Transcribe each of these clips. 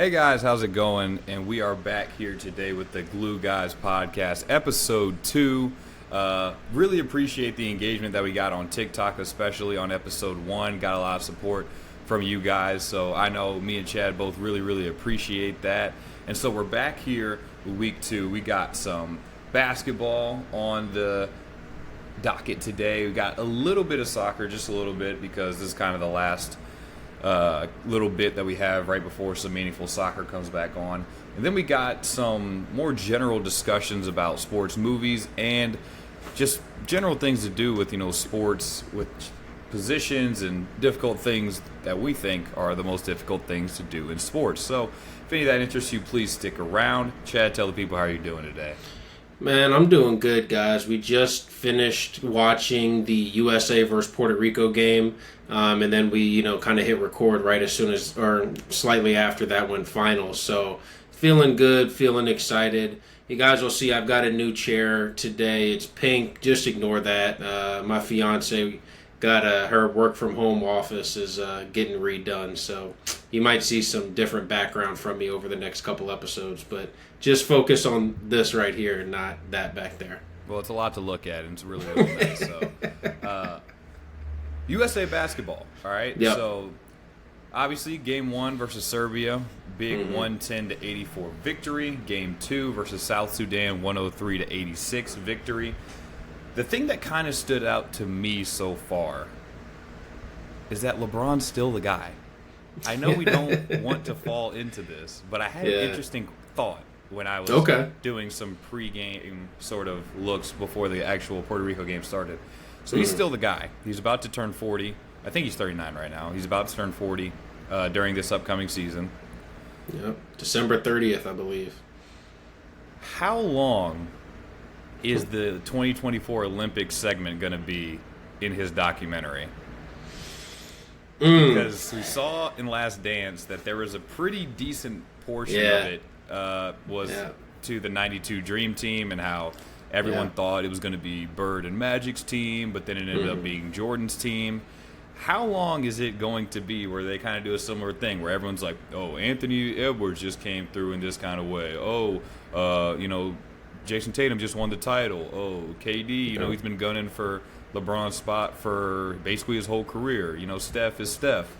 Hey guys, how's it going? And we are back here today with the Glue Guys podcast, episode 2. Really appreciate the engagement that we got on TikTok, especially on episode 1. Got a lot of support from you guys, so I know me and Chad both really appreciate that. And so we're back here week 2. We got some basketball on the docket today. We got a little bit of soccer, just a little bit, because this is kind of the last little bit that we have right before some meaningful soccer comes back on. And then we got some more general discussions about sports movies and just general things to do with, sports, with positions and difficult things that we think are the most difficult things to do in sports. So if any of that interests you, please stick around. Chad, tell the people how you're doing today. Man, I'm doing good, guys. We just finished watching the USA versus Puerto Rico game, and then we, kind of hit record right as soon as, or slightly after that went final. So, feeling good, feeling excited. You guys will see I've got a new chair today. It's pink. Just ignore that. My fiance got her work from home office is getting redone, so you might see some different background from me over the next couple episodes, but just focus on this right here and not that back there. Well, it's a lot to look at, and it's really nice. So, USA basketball, all right? Yep. So, obviously, Game 1 versus Serbia, big 110-84 victory. Game 2 versus South Sudan, 103-86 victory. The thing that kind of stood out to me so far is that LeBron's still the guy. I know we don't want to fall into this, but I had an interesting thought when I was doing some pre-game sort of looks before the actual Puerto Rico game started. So he's still the guy. He's about to turn 40. I think he's 39 right now. He's about to turn 40 during this upcoming season. Yep, December 30th, I believe. How long is the 2024 Olympics segment going to be in his documentary? Because we saw in Last Dance that there was a pretty decent portion of it was to the 92 Dream Team and how everyone thought it was going to be Bird and Magic's team, but then it ended up being Jordan's team. How long is it going to be where they kind of do a similar thing where everyone's like, oh, Anthony Edwards just came through in this kind of way. Oh, Jason Tatum just won the title. Oh, KD, he's been gunning for LeBron's spot for basically his whole career. Steph is Steph.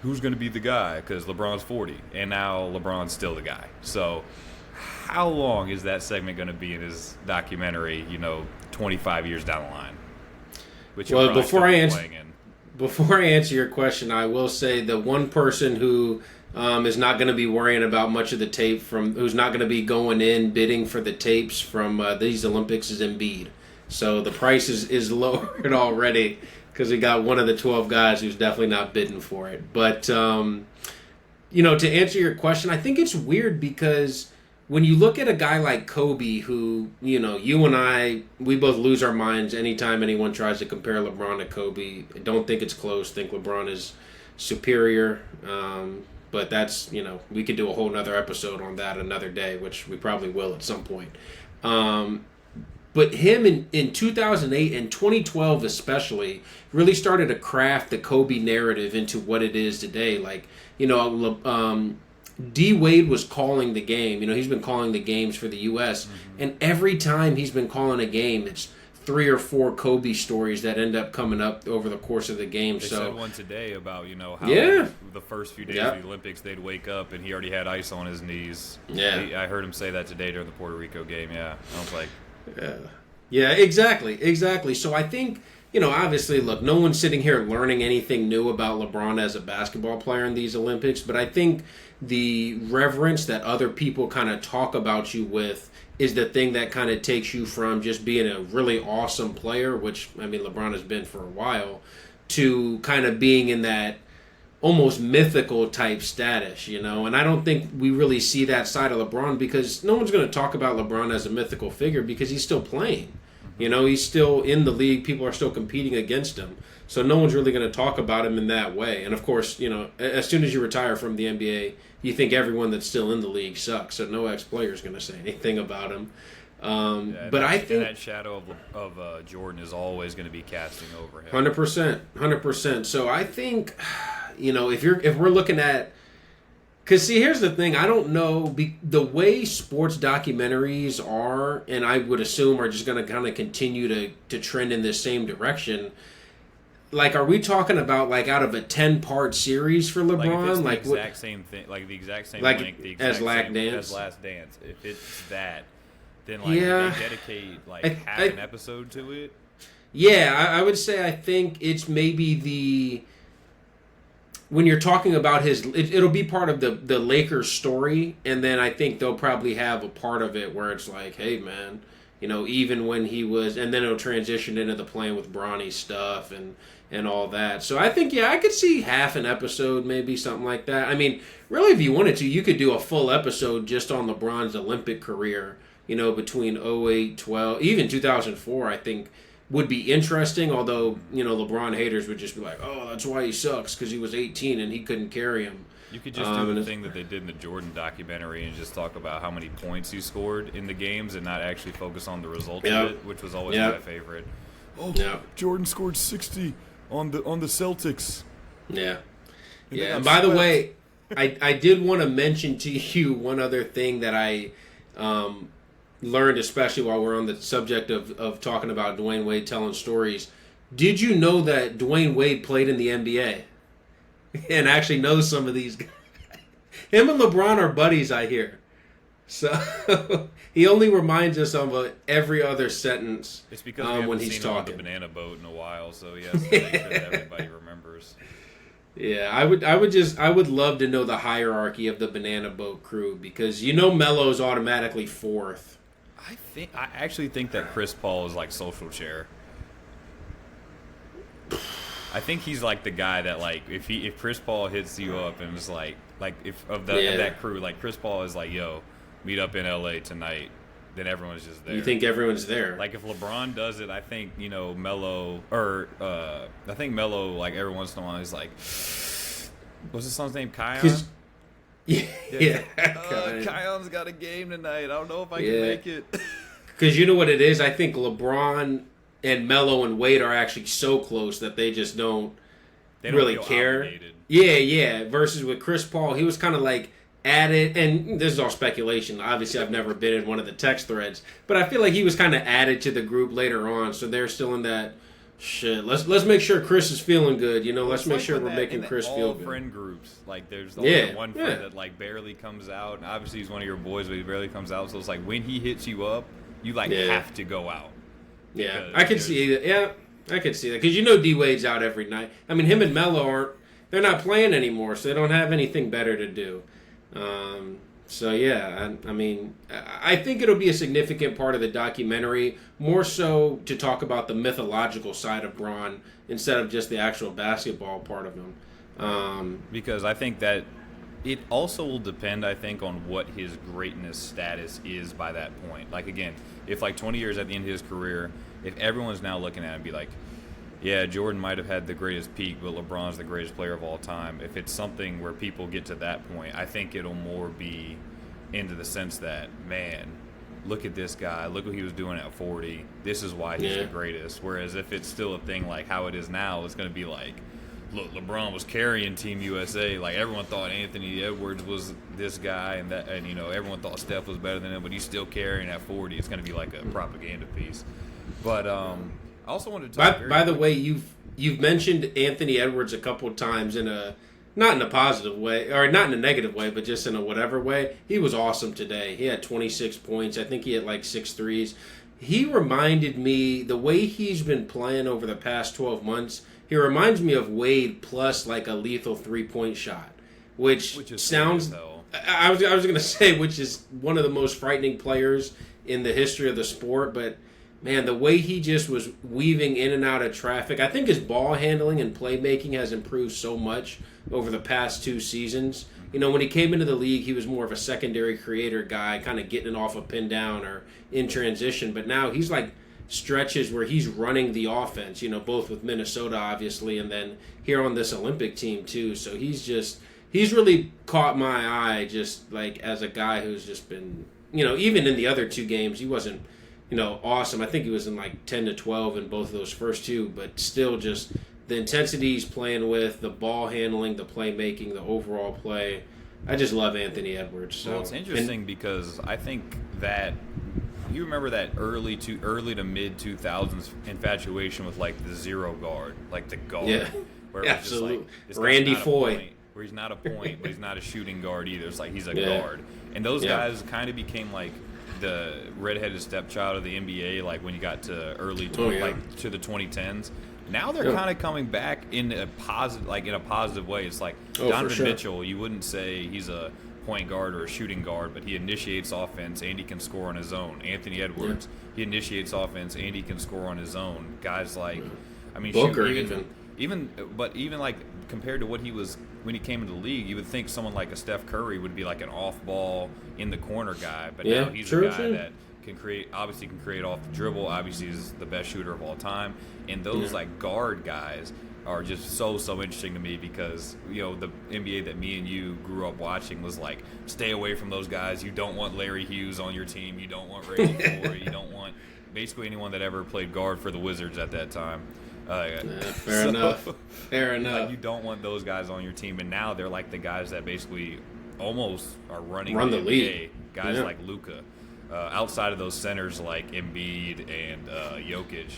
Who's going to be the guy? Because LeBron's 40, and now LeBron's still the guy. So how long is that segment going to be in his documentary, 25 years down the line? Which well, before I answer your question, I will say the one person who is not going to be worrying about much of the tape who's not going to be going in bidding for the tapes from these Olympics is Embiid. So the price is lowered already because we got one of the 12 guys who's definitely not bidding for it. But, to answer your question, I think it's weird because when you look at a guy like Kobe who, you and I, we both lose our minds anytime anyone tries to compare LeBron to Kobe. I don't think it's close. I think LeBron is superior. But that's, we could do a whole nother episode on that another day, which we probably will at some point. But him in 2008 and 2012 especially really started to craft the Kobe narrative into what it is today. Like, D. Wade was calling the game. He's been calling the games for the U.S. And every time he's been calling a game, it's 3 or 4 Kobe stories that end up coming up over the course of the game. They said one today about, how the first few days of the Olympics they'd wake up and he already had ice on his knees. I heard him say that today during the Puerto Rico game, I was like... Yeah, exactly. So I think, obviously, look, no one's sitting here learning anything new about LeBron as a basketball player in these Olympics, but I think the reverence that other people kind of talk about you with is the thing that kind of takes you from just being a really awesome player, which, LeBron has been for a while, to kind of being in that almost mythical type status, and I don't think we really see that side of LeBron because no one's going to talk about LeBron as a mythical figure because he's still playing. He's still in the league. People are still competing against him. So no one's really going to talk about him in that way. And of course, as soon as you retire from the NBA, you think everyone that's still in the league sucks. So no ex-player is going to say anything about him. But I think that shadow of Jordan is always going to be casting over him. 100%. So I think, if we're looking at Because, see, here's the thing. I don't know. The way sports documentaries are, and I would assume are just going to kind of continue to trend in this same direction. Like, are we talking about, like, out of a 10-part series for LeBron? Like, the exact same thing. Like, the exact same length. The exact as Last Dance? As Last Dance. If it's that, then, like, they dedicate, like, half an episode to it. Yeah, I would say I think it's maybe when you're talking about it'll be part of the Lakers story, and then I think they'll probably have a part of it where it's like, hey man, even when he was, and then it'll transition into the playing with Bronny stuff and all that. So I think, I could see half an episode, maybe something like that. I mean, really, if you wanted to, you could do a full episode just on LeBron's Olympic career, between 08, 12, even 2004, I think would be interesting, although, LeBron haters would just be like, oh, that's why he sucks, because he was 18 and he couldn't carry him. You could just do the thing that they did in the Jordan documentary and just talk about how many points he scored in the games and not actually focus on the results of it, which was always my favorite. Oh, Jordan scored 60 on the Celtics. Yeah. Yeah, and by the way, I did want to mention to you one other thing that I learned, especially while we're on the subject of talking about Dwayne Wade telling stories. Did you know that Dwayne Wade played in the NBA and actually knows some of these guys? Him and LeBron are buddies, I hear. So he only reminds us of every other sentence. It's because we haven't seen him on the banana boat in a while, so he has to make sure that everybody remembers. Yeah, I would love to know the hierarchy of the banana boat crew, because Melo's automatically fourth. I actually think that Chris Paul is like social chair. I think he's like the guy that, like, if Chris Paul hits you up and it's like if of that crew, like Chris Paul is like, yo, meet up in LA tonight, then everyone's just there. You think everyone's there? Like if LeBron does it, I think Melo, or I think Melo, like every once in a while he's like, what's his son's name, Kion? Yeah. Kion's got a game tonight. I don't know if I can make it. Because you know what it is? I think LeBron and Melo and Wade are actually so close that they just don't really care. Obligated. Yeah. Versus with Chris Paul, he was kind of like added, and this is all speculation. Obviously, I've never been in one of the text threads, but I feel like he was kind of added to the group later on. So they're still in that shit. Let's make sure Chris is feeling good. Let's make sure we're making Chris feel good. Friend groups, like there's only one friend that like barely comes out, and obviously he's one of your boys, but he barely comes out. So it's like when he hits you up, you have to go out. Yeah, I could see that. Yeah, I could see that, because D Wade's out every night. I mean, him and Melo they're not playing anymore, so they don't have anything better to do. So yeah, I mean, I think it'll be a significant part of the documentary, more so to talk about the mythological side of Bron instead of just the actual basketball part of him. Because I think that it also will depend, I think, on what his greatness status is by that point. Like again, if like 20 years at the end of his career, if everyone's now looking at him and be like, yeah, Jordan might have had the greatest peak, but LeBron's the greatest player of all time. If it's something where people get to that point, I think it'll more be into the sense that, man, look at this guy. Look what he was doing at 40. This is why he's the greatest. Whereas if it's still a thing like how it is now, it's going to be like, look, LeBron was carrying Team USA. Like everyone thought Anthony Edwards was this guy, and everyone thought Steph was better than him, but he's still carrying at 40. It's going to be like a propaganda piece. But I also wanted to talk. By the way, you've mentioned Anthony Edwards a couple of times not in a positive way, or not in a negative way, but just in a whatever way. He was awesome today. He had 26 points. I think he had like 6 threes. He reminded me, the way he's been playing over the past 12 months, he reminds me of Wade plus like a lethal 3-point shot, which sounds. I was going to say, which is one of the most frightening players in the history of the sport, but man, the way he just was weaving in and out of traffic. I think his ball handling and playmaking has improved so much over the past 2 seasons. When he came into the league, he was more of a secondary creator guy, kind of getting it off a pin down or in transition. But now he's like stretches where he's running the offense, both with Minnesota, obviously, and then here on this Olympic team, too. So he's really caught my eye just like as a guy who's just been, even in the other 2 games, he wasn't, awesome. I think he was in like 10 to 12 in both of those first 2, but still just the intensity he's playing with, the ball handling, the playmaking, the overall play. I just love Anthony Edwards. So. Well, it's interesting because I think that you remember that early to mid 2000s infatuation with like the zero guard, like the guard, where it was absolutely just like Randy Foye, where he's not a point, but he's not a shooting guard either. It's like he's a guard, and those guys kind of became like the redheaded stepchild of the NBA. Like when you got to like to the 2010s. Now they're kind of coming back in a positive way. It's like Donovan Mitchell. You wouldn't say he's a point guard or a shooting guard, but he initiates offense and he can score on his own. Anthony Edwards, he initiates offense and he can score on his own. Guys like, I mean, Booker even like compared to what he was when he came into the league, you would think someone like a Steph Curry would be like an off-ball in the corner guy, but now he's a guy that can create off the dribble. Obviously, is the best shooter of all time, and those like guard guys are just so interesting to me because the NBA that me and you grew up watching was like, stay away from those guys. You don't want Larry Hughes on your team. You don't want Reggie Ford. You don't want basically anyone that ever played guard for the Wizards at that time. Fair enough. Like, you don't want those guys on your team, and now they're like the guys that basically almost are running the NBA. league. Guys like Luka. Outside of those centers like Embiid and Jokic.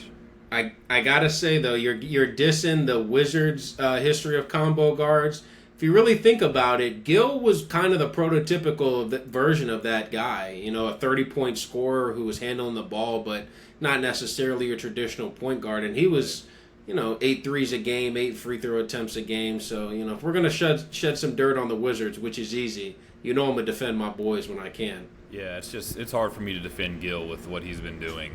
I gotta say though, you're dissing the Wizards' history of combo guards. If you really think about it, Gill was kind of the prototypical version of that guy. A 30-point scorer who was handling the ball, but not necessarily a traditional point guard. And he was, 8 threes a game, 8 free throw attempts a game. So if we're gonna shed some dirt on the Wizards, which is easy, I'm gonna defend my boys when I can. Yeah, it's hard for me to defend Gill with what he's been doing.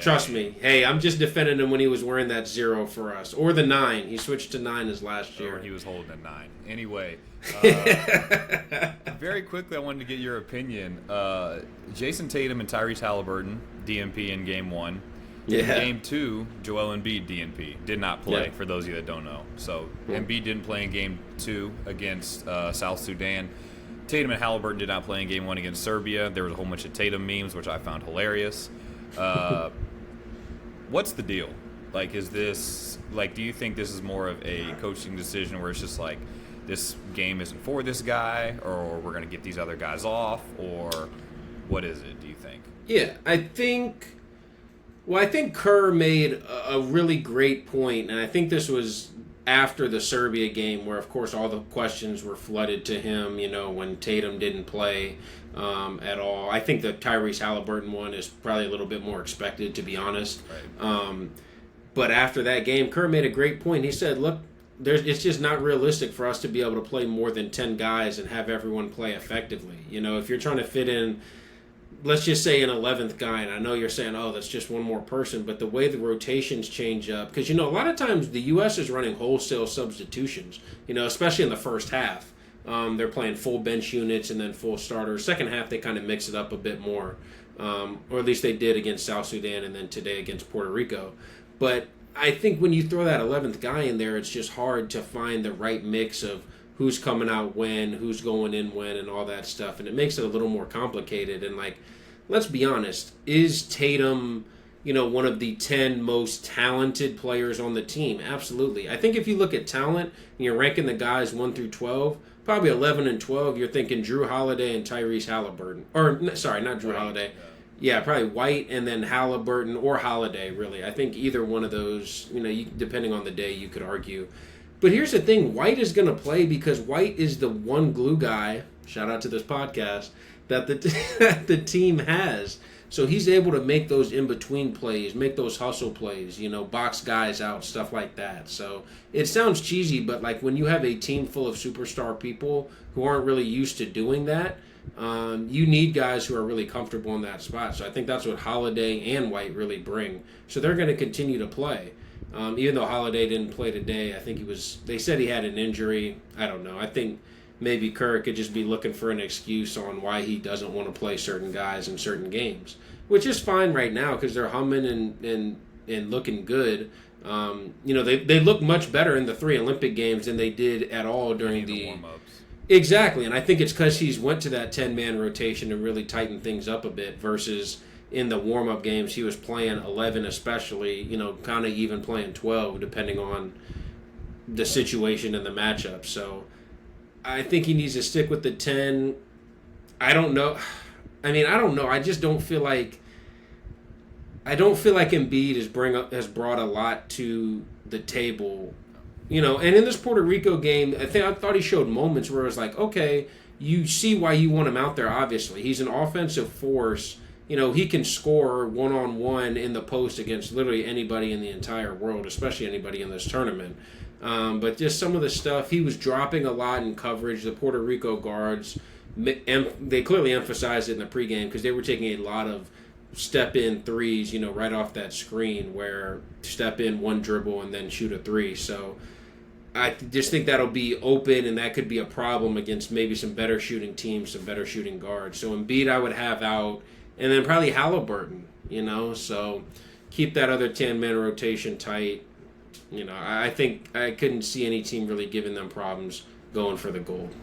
Trust me. Hey, I'm just defending him when he was wearing that 0 for us, or the 9. He switched to 9 his last year. Or he was holding a 9. Anyway, very quickly, I wanted to get your opinion. Jason Tatum and Tyrese Halliburton DNP in Game 1. Yeah. In Game 2, Joel Embiid DNP did not play. For those of you that don't know, so Embiid didn't play in Game 2 against South Sudan. Tatum and Halliburton did not play in Game 1 against Serbia. There was a whole bunch of Tatum memes, which I found hilarious. What's the deal? Like, is this, like, do you think this is more of a coaching decision where it's just like, this game isn't for this guy, or we're going to get these other guys off, or what is it, do you think? Yeah, I think Kerr made a really great point, and I think this was after the Serbia game where, of course, all the questions were flooded to him, when Tatum didn't play at all. I think the Tyrese Halliburton one is probably a little bit more expected, to be honest. Right. But after that game, Kerr made a great point. He said, look, it's just not realistic for us to be able to play more than 10 guys and have everyone play effectively. If you're trying to fit in, let's just say an 11th guy, and I know you're saying, oh, that's just one more person, but the way the rotations change up, because, a lot of times the U.S. is running wholesale substitutions, especially in the first half. They're playing full bench units and then full starters. Second half, they kind of mix it up a bit more, or at least they did against South Sudan and then today against Puerto Rico. But I think when you throw that 11th guy in there, it's just hard to find the right mix of who's coming out when, who's going in when, and all that stuff. And it makes it a little more complicated. And, let's be honest, is Tatum, one of the 10 most talented players on the team? Absolutely. I think if you look at talent and you're ranking the guys 1 through 12, probably 11 and 12, you're thinking Drew Holiday and Tyrese Halliburton. Or, sorry, not Drew Holiday. Yeah, probably White and then Halliburton or Holiday, really. I think either one of those, depending on the day, you could argue. But here's the thing. White is going to play because White is the one glue guy, shout out to this podcast, that the team has. So he's able to make those in-between plays, make those hustle plays, box guys out, stuff like that. So it sounds cheesy, but when you have a team full of superstar people who aren't really used to doing that, you need guys who are really comfortable in that spot. So I think that's what Holiday and White really bring. So they're going to continue to play. Even though Holiday didn't play today, I think they said he had an injury. I don't know. I think maybe Kerr could just be looking for an excuse on why he doesn't want to play certain guys in certain games, which is fine right now because they're humming and looking good. They look much better in the 3 Olympic games than they did at all during the warm-ups. Exactly, and I think it's because he's went to that 10-man rotation and really tightened things up a bit versus in the warm-up games he was playing 11 especially, kind of even playing 12 depending on the situation and the matchup. So I think he needs to stick with the 10. I don't know. I don't know. I just don't feel like Embiid has brought a lot to the table, And in this Puerto Rico game, I thought he showed moments where it was like, okay, you see why you want him out there. Obviously, he's an offensive force. He can score one-on-one in the post against literally anybody in the entire world, especially anybody in this tournament. But just some of the stuff, he was dropping a lot in coverage. The Puerto Rico guards, they clearly emphasized it in the pregame because they were taking a lot of step-in threes, right off that screen where step in one dribble and then shoot a three. So I just think that'll be open, and that could be a problem against maybe some better shooting teams, some better shooting guards. So Embiid I would have out, and then probably Halliburton, So keep that other 10-man rotation tight. I think I couldn't see any team really giving them problems going for the gold.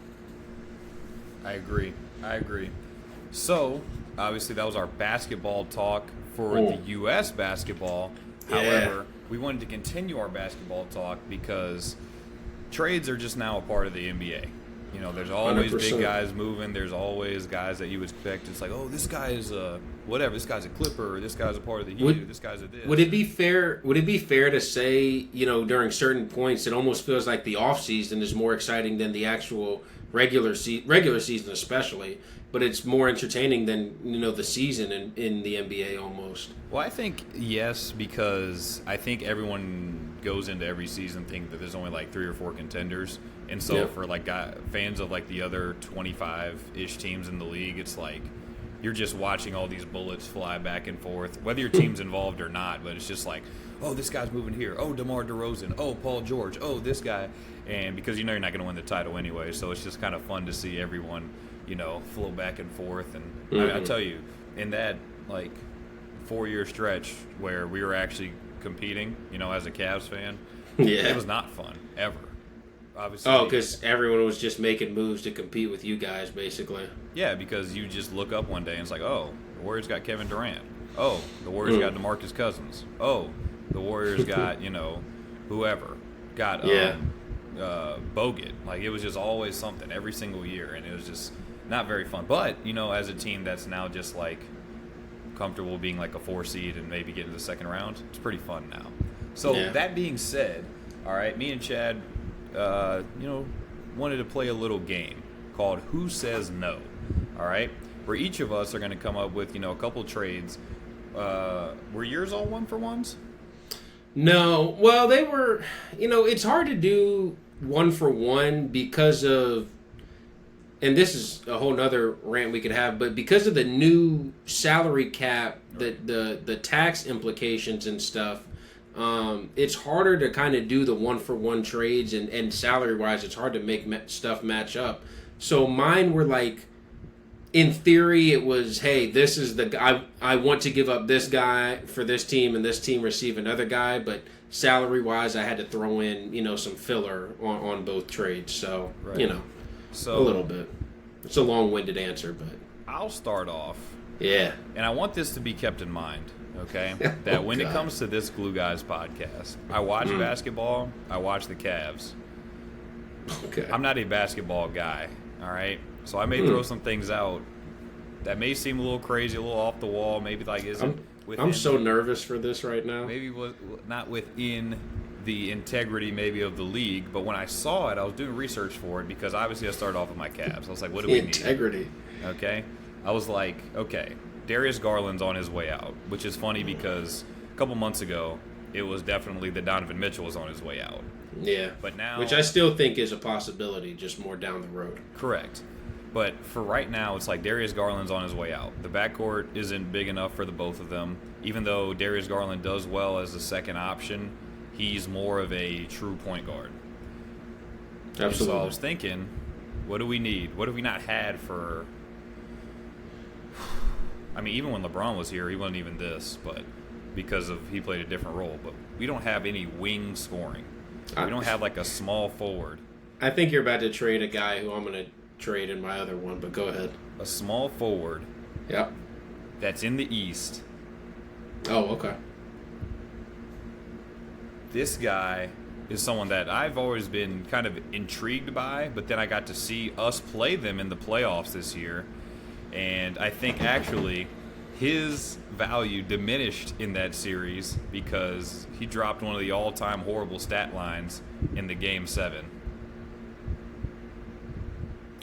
I agree. So, obviously, that was our basketball talk for the U.S. basketball. Yeah. However, we wanted to continue our basketball talk because trades are just now a part of the NBA. There's always 100%. big guys moving. There's always guys that you would expect. It's like, oh, this guy is whatever. This guy's a Clipper. Or this guy's a part of the Heat. This guy's a this. Would it be fair to say, during certain points, it almost feels like the off season is more exciting than the actual regular season, especially. But it's more entertaining than the season in the NBA almost. Well, I think yes, because I think everyone goes into every season thinking that there's only like 3 or 4 contenders, and so for like fans of like the other 25-ish teams in the league, it's like you're just watching all these bullets fly back and forth, whether your team's involved or not. But it's just like, oh, this guy's moving here. Oh, DeMar DeRozan. Oh, Paul George. Oh, this guy. And because you're not going to win the title anyway, so it's just kind of fun to see everyone flow back and forth. And I tell you, in that like 4-year stretch where we were actually competing, as a Cavs fan, it was not fun ever. Obviously. Oh, because everyone was just making moves to compete with you guys, basically. Yeah, because you just look up one day and it's like, oh, the Warriors got Kevin Durant. Oh, the Warriors got DeMarcus Cousins. Oh, the Warriors got whoever got Bogut. Like it was just always something every single year, and it was just not very fun. But as a team that's now just like comfortable being like a 4 seed and maybe getting to the second round, it's pretty fun now. So that being said, all right, me and Chad, wanted to play a little game called Who Says No. All right, where each of us are going to come up with a couple trades. Were yours all 1-for-1s? No, well they were. It's hard to do 1-for-1 because of. And this is a whole nother rant we could have, but because of the new salary cap, the tax implications and stuff, it's harder to kind of do the 1-for-1 trades, and salary wise, it's hard to make stuff match up. So mine were like, in theory, it was, hey, this is the guy I want to give up this guy for this team, and this team receive another guy, but salary wise, I had to throw in some filler on both trades. So So a little bit. It's a long-winded answer, but I'll start off. Yeah. And I want this to be kept in mind, okay? That when it comes to this Glue Guys podcast, I watch basketball, I watch the Cavs. Okay. I'm not a basketball guy, all right? So I may throw some things out that may seem a little crazy, a little off the wall, maybe like isn't within. I'm so nervous for this right now. Maybe not within the integrity maybe of the league, but when I saw it, I was doing research for it because obviously I started off with my Cavs. I was like, what do we need? Integrity. Okay. I was like, okay, Darius Garland's on his way out, which is funny because a couple months ago, it was definitely that Donovan Mitchell was on his way out. Yeah. But now, which I still think is a possibility, just more down the road. Correct. But for right now, it's like Darius Garland's on his way out. The backcourt isn't big enough for the both of them. Even though Darius Garland does well as a second option, he's more of a true point guard. Absolutely. So I was thinking, what do we need? What have we not had for... I mean, even when LeBron was here, he wasn't even this, but because of he played a different role. But we don't have any wing scoring. We don't have like a small forward. I think you're about to trade a guy who I'm going to trade in my other one, but go ahead. A small forward. Yep. That's in the East. Oh, okay. This guy is someone that I've always been kind of intrigued by, but then I got to see us play them in the playoffs this year, and I think actually his value diminished in that series because he dropped one of the all-time horrible stat lines in the Game 7.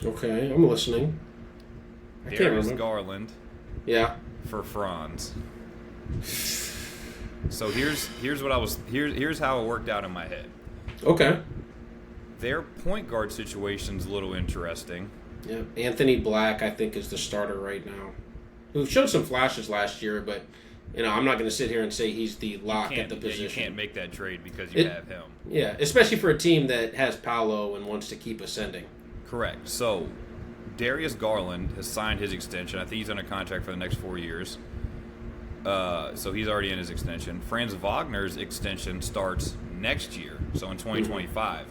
Okay, I'm listening. I can't Darius remember. Garland Yeah. for Franz. So here's how it worked out in my head. Okay. Their point guard situation's a little interesting. Yeah. Anthony Black, I think, is the starter right now. Who showed some flashes last year, but I'm not going to sit here and say he's the lock at the position. You can't make that trade because you have him. Yeah, especially for a team that has Paolo and wants to keep ascending. Correct. So Darius Garland has signed his extension. I think he's under contract for the next 4 years. So he's already in his extension. Franz Wagner's extension starts next year, so in 2025.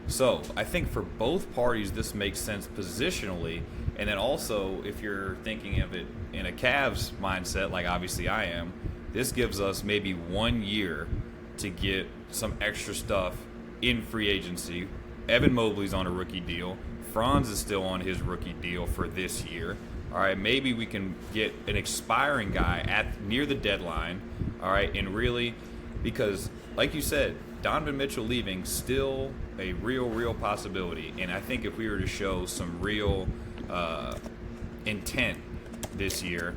So I think for both parties this makes sense positionally, and then also if you're thinking of it in a Cavs mindset, like obviously I am, this gives us maybe 1 year to get some extra stuff in free agency. Evan Mobley's on a rookie deal. Franz is still on his rookie deal for this year. All right, maybe we can get an expiring guy near the deadline. All right, and really, because like you said, Donovan Mitchell leaving still a real possibility. And I think if we were to show some real intent this year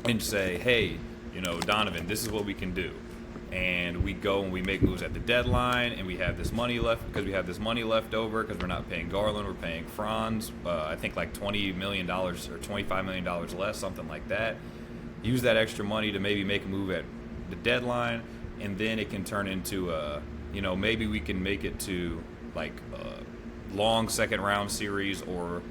and say, hey, Donovan, this is what we can do. And we go and we make moves at the deadline, and we have this money left over because we're not paying Garland, we're paying Franz. I think like $20 million or $25 million less, something like that. Use that extra money to maybe make a move at the deadline, and then it can turn into maybe we can make it to like a long second round series, or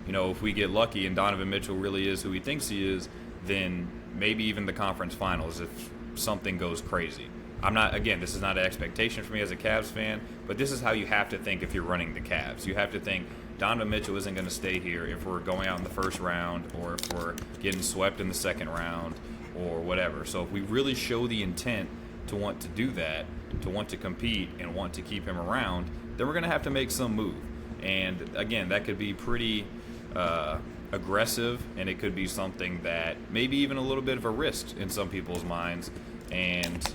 if we get lucky and Donovan Mitchell really is who he thinks he is, then maybe even the conference finals if something goes crazy. This is not an expectation for me as a Cavs fan, but this is how you have to think if you're running the Cavs. You have to think Donovan Mitchell isn't going to stay here if we're going out in the first round, or if we're getting swept in the second round, or whatever. So if we really show the intent to want to do that, to want to compete and want to keep him around, then we're going to have to make some move. And again, that could be pretty aggressive, and it could be something that maybe even a little bit of a risk in some people's minds. And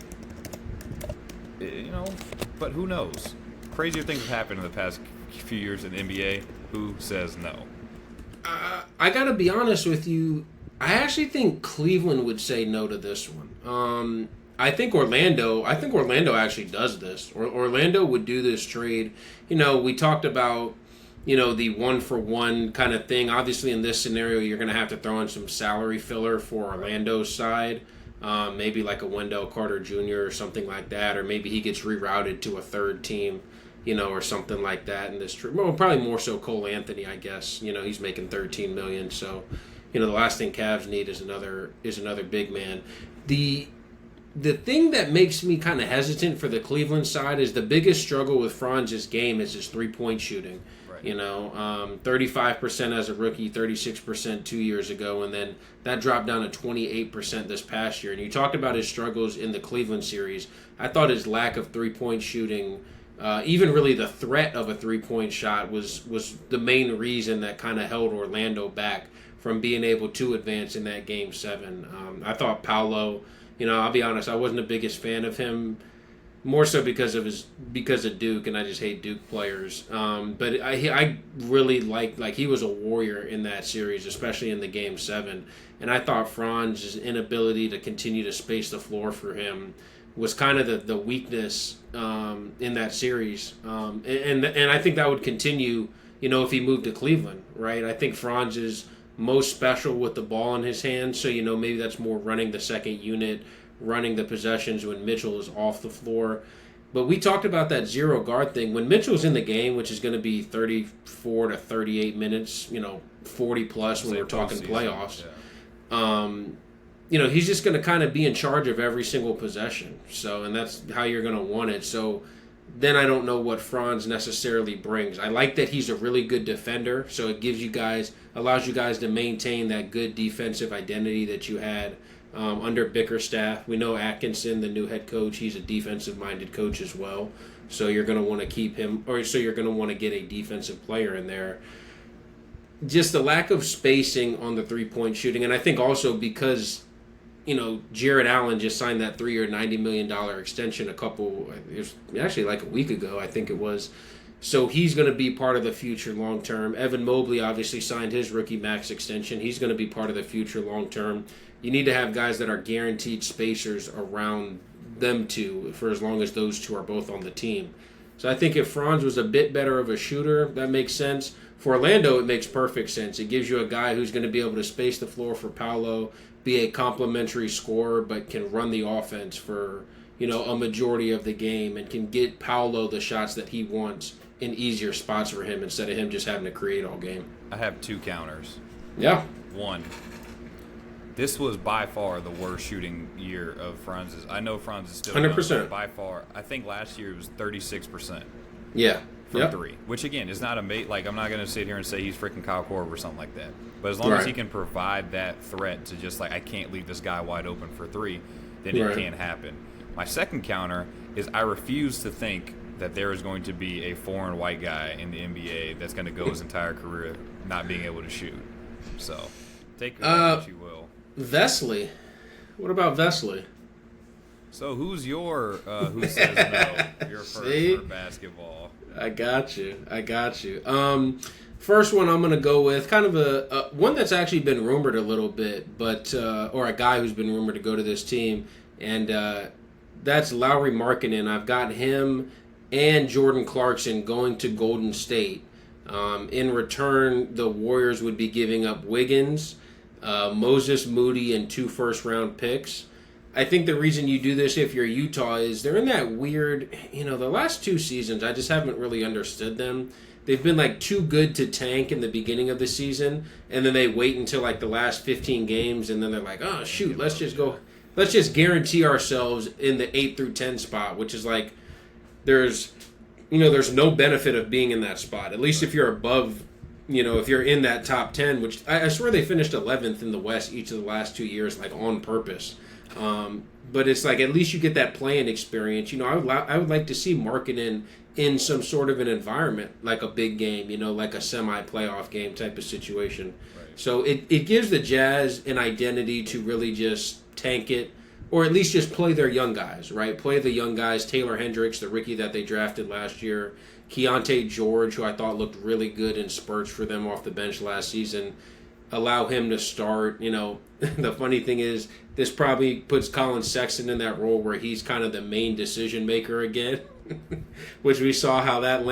but who knows? Crazier things have happened in the past few years in the NBA. Who says no? I gotta be honest with you. I actually think Cleveland would say no to this one. I think Orlando actually does this. Orlando would do this trade. We talked about the 1-for-1 kind of thing. Obviously, in this scenario, you're going to have to throw in some salary filler for Orlando's side. Maybe like a Wendell Carter Jr. or something like that, or maybe he gets rerouted to a third team, or something like that in this trade. Well, probably more so Cole Anthony, I guess. He's making $13 million, so the last thing Cavs need is another big man. The thing that makes me kind of hesitant for the Cleveland side is the biggest struggle with Franz's game is his 3-point shooting. Right. 35% as a rookie, 36% 2 years ago, and then that dropped down to 28% this past year. And you talked about his struggles in the Cleveland series. I thought his lack of 3-point shooting, even really the threat of a 3-point shot, was the main reason that kind of held Orlando back from being able to advance in that Game 7. I thought Paolo, I'll be honest, I wasn't the biggest fan of him, more so because of Duke, and I just hate Duke players. But I really like he was a warrior in that series, especially in the Game 7. And I thought Franz's inability to continue to space the floor for him was kind of the weakness in that series. And I think that would continue, if he moved to Cleveland, right? I think Franz is most special with the ball in his hands, so maybe that's more running the second unit, running the possessions when Mitchell is off the floor. But we talked about that zero guard thing. When Mitchell's in the game, which is going to be 34 to 38 minutes, 40 plus when we're talking playoffs, he's just going to kind of be in charge of every single possession. So, and that's how you're going to want it. So then I don't know what Franz necessarily brings. I like that he's a really good defender, so it allows you guys to maintain that good defensive identity that you had under Bickerstaff. We know Atkinson, the new head coach, he's a defensive-minded coach as well. So you're going to want to keep him, or so you're going to want to get a defensive player in there. Just the lack of spacing on the three-point shooting, and I think also because, Jared Allen just signed that 3-year, $90 million extension it was actually like a week ago, I think it was. So he's going to be part of the future long term. Evan Mobley obviously signed his rookie max extension. He's going to be part of the future long term. You need to have guys that are guaranteed spacers around them two for as long as those two are both on the team. So I think if Franz was a bit better of a shooter, that makes sense. For Orlando, it makes perfect sense. It gives you a guy who's going to be able to space the floor for Paolo, be a complementary scorer, but can run the offense for a majority of the game and can get Paolo the shots that he wants in easier spots for him instead of him just having to create all game. I have 2 counters. Yeah. 1, this was by far the worst shooting year of Franz's. I know Franz is still 100%. young, but by far. I think last year it was 36%. Yeah. From 3, which again is not amazing. Like, I'm not going to sit here and say he's freaking Kyle Korver or something like that. But as long as he can provide that threat to just I can't leave this guy wide open for 3, then it can happen. My second counter is I refuse to think that there is going to be a foreign white guy in the NBA that's going to go his entire career not being able to shoot. So take it what you will. Vesely. What about Vesely? So who's your who says no? Your first for basketball. I got you. First one I'm going to go with kind of a one that's actually been rumored a little bit, but or a guy who's been rumored to go to this team, and that's Lauri Markkanen. I've got him and Jordan Clarkson going to Golden State. In return, the Warriors would be giving up Wiggins, Moses Moody, and 2 first-round picks. I think the reason you do this if you're Utah is they're in that weird, the last 2 seasons, I just haven't really understood them. They've been too good to tank in the beginning of the season, and then they wait until the last 15 games, and then they're like, oh, shoot, let's just guarantee ourselves in the 8 through 10 spot, which is there's no benefit of being in that spot. At least if you're above, if you're in that top 10, which I swear they finished 11th in the West each of the last 2 years, on purpose. But it's at least you get that playing experience. I would like to see Markkanen in some sort of an environment, like a big game, like a semi-playoff game type of situation. Right. So it gives the Jazz an identity to really just tank it, or at least just play their young guys, right? Play the young guys. Taylor Hendricks, the rookie that they drafted last year. Keontae George, who I thought looked really good in spurts for them off the bench last season. Allow him to start. The funny thing is, this probably puts Colin Sexton in that role where he's kind of the main decision maker again, which we saw how that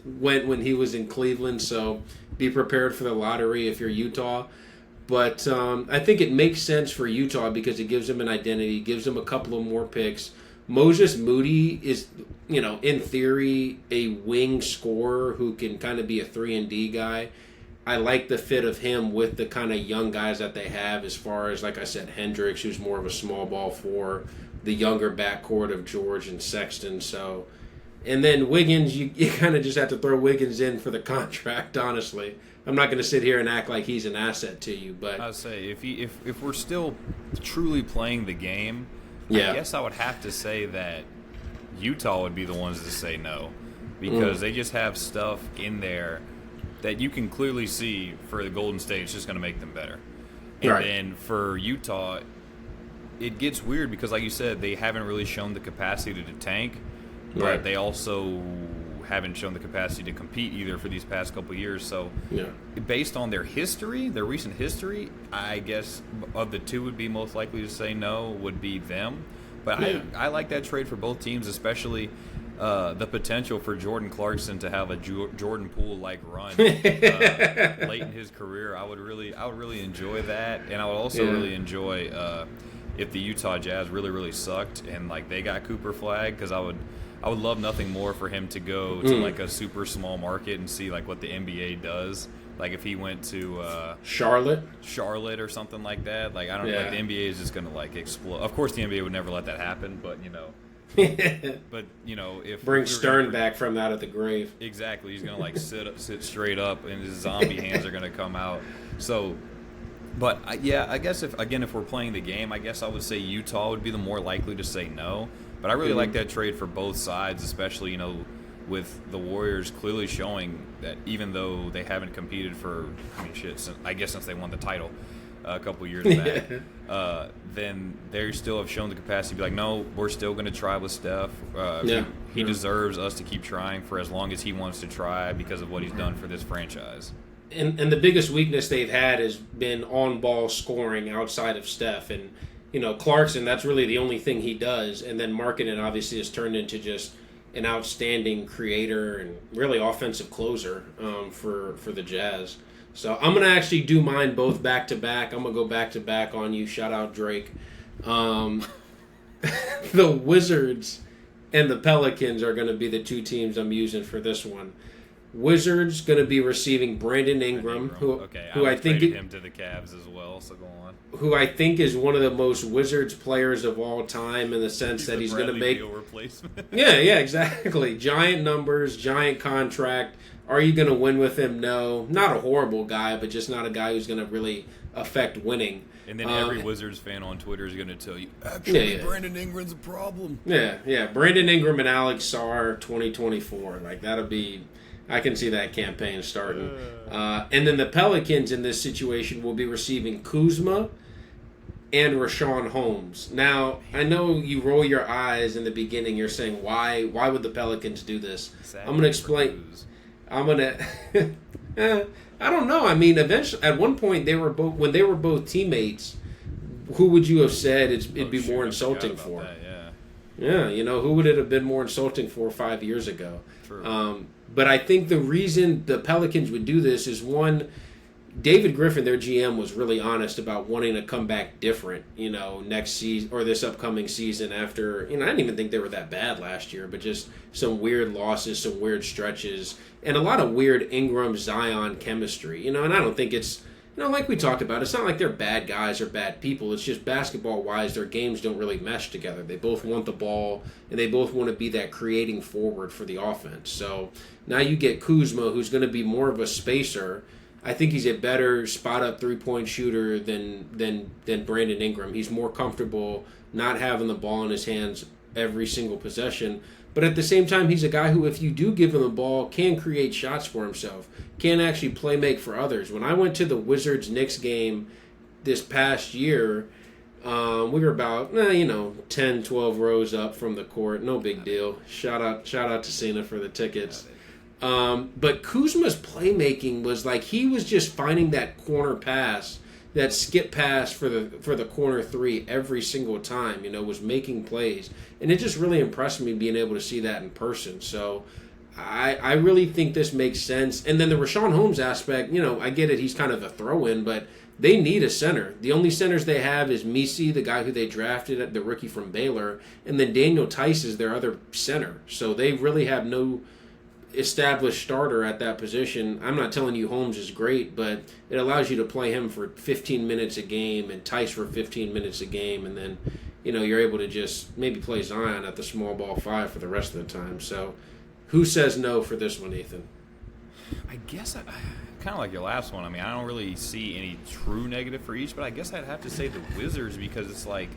went when he was in Cleveland. So be prepared for the lottery if you're Utah. But I think it makes sense for Utah because it gives them an identity, gives them a couple of more picks. Moses Moody is, in theory, a wing scorer who can kind of be a 3-and-D guy. I like the fit of him with the kind of young guys that they have as far as, like I said, Hendricks, who's more of a small ball 4, the younger backcourt of George and Sexton. So, and then Wiggins, you kind of just have to throw Wiggins in for the contract, honestly. I'm not going to sit here and act like he's an asset to you, but I would say if we're still truly playing the game, I guess I would have to say that Utah would be the ones to say no, because they just have stuff in there that you can clearly see for the Golden State. It's just going to make them better. And then for Utah, it gets weird because, like you said, they haven't really shown the capacity to tank, but they also haven't shown the capacity to compete either for these past couple of years. So based on their history, their recent history, I guess of the two would be most likely to say no would be them. But I like that trade for both teams, especially the potential for Jordan Clarkson to have a Jordan Poole-like run late in his career. I would really enjoy that, and I would also really enjoy if the Utah Jazz really sucked and they got Cooper Flag, because I would love nothing more for him to go to a super small market and see what the NBA does. If he went to Charlotte or something like that. I don't know. The NBA is just going to explode. Of course, the NBA would never let that happen, but but if bring Stern back from out of the grave, exactly, he's going to sit straight up, and his zombie hands are going to come out. So, but I guess if we're playing the game, I guess I would say Utah would be the more likely to say no. But I really like that trade for both sides, especially, you know, with the Warriors clearly showing that even though they haven't competed for, since they won the title a couple years back, then they still have shown the capacity to be like, no, we're still going to try with Steph. He deserves us to keep trying for as long as he wants to try because of what he's done for this franchise. And the biggest weakness they've had has been on-ball scoring outside of Steph. And, you know, Clarkson, that's really the only thing he does. And then Markkanen obviously has turned into just an outstanding creator and really offensive closer for the Jazz. So I'm going to actually do mine both back-to-back. I'm going to go back-to-back on you. Shout out Drake. The Wizards and the Pelicans are going to be the two teams I'm using for this one. Wizards going to be receiving Brandon Ingram, who I think him to the Cavs as well. So go on. Who I think is one of the most Wizards players of all time in the sense that he's going to make replacement. yeah, exactly. Giant numbers, giant contract. Are you going to win with him? No, not a horrible guy, but just not a guy who's going to really affect winning. And then every Wizards fan on Twitter is going to tell you, actually, Brandon Ingram's a problem. Yeah. Brandon Ingram and Alex Sarr 2024. Like, that'll be... I can see that campaign starting. And then the Pelicans in this situation will be receiving Kuzma and Richaun Holmes. Now, I know you roll your eyes in the beginning. You're saying, why would the Pelicans do this? I'm going to explain. I'm going to... I don't know. I mean, eventually, at one point, when they were both teammates, who would you have said it'd be more insulting for? That, yeah, you know, who would it have been more insulting for 5 years ago? True. But I think the reason the Pelicans would do this is, one, David Griffin, their GM, was really honest about wanting to come back different, you know, next season or this upcoming season after, you know, I didn't even think they were that bad last year, but just some weird losses, some weird stretches, and a lot of weird Ingram-Zion chemistry, you know, and I don't think it's, you know, like we talked about, it's not like they're bad guys or bad people. It's just basketball-wise, their games don't really mesh together. They both want the ball, and they both want to be that creating forward for the offense. So now you get Kuzma, who's going to be more of a spacer. I think he's a better spot-up three-point shooter than Brandon Ingram. He's more comfortable not having the ball in his hands every single possession. But at the same time, he's a guy who, if you do give him the ball, can create shots for himself, can actually play make for others. When I went to the Wizards-Knicks game this past year, we were about, 10, 12 rows up from the court. No big deal. Shout out to Cena for the tickets. But Kuzma's playmaking was like he was just finding that corner pass, that skip pass for the corner three every single time, was making plays. And it just really impressed me being able to see that in person. So I really think this makes sense. And then the Richaun Holmes aspect, I get it, he's kind of a throw-in, but they need a center. The only centers they have is Misi, the guy who they drafted, the rookie from Baylor, and then Daniel Tice is their other center. So they really have no established starter at that position. I'm not telling you Holmes is great, but it allows you to play him for 15 minutes a game and Tice for 15 minutes a game, and then you're able to just maybe play Zion at the small ball five for the rest of the time. So who says no for this one, Ethan? I guess kind of like your last one. I mean, I don't really see any true negative for each, but I guess I'd have to say the Wizards, because it's like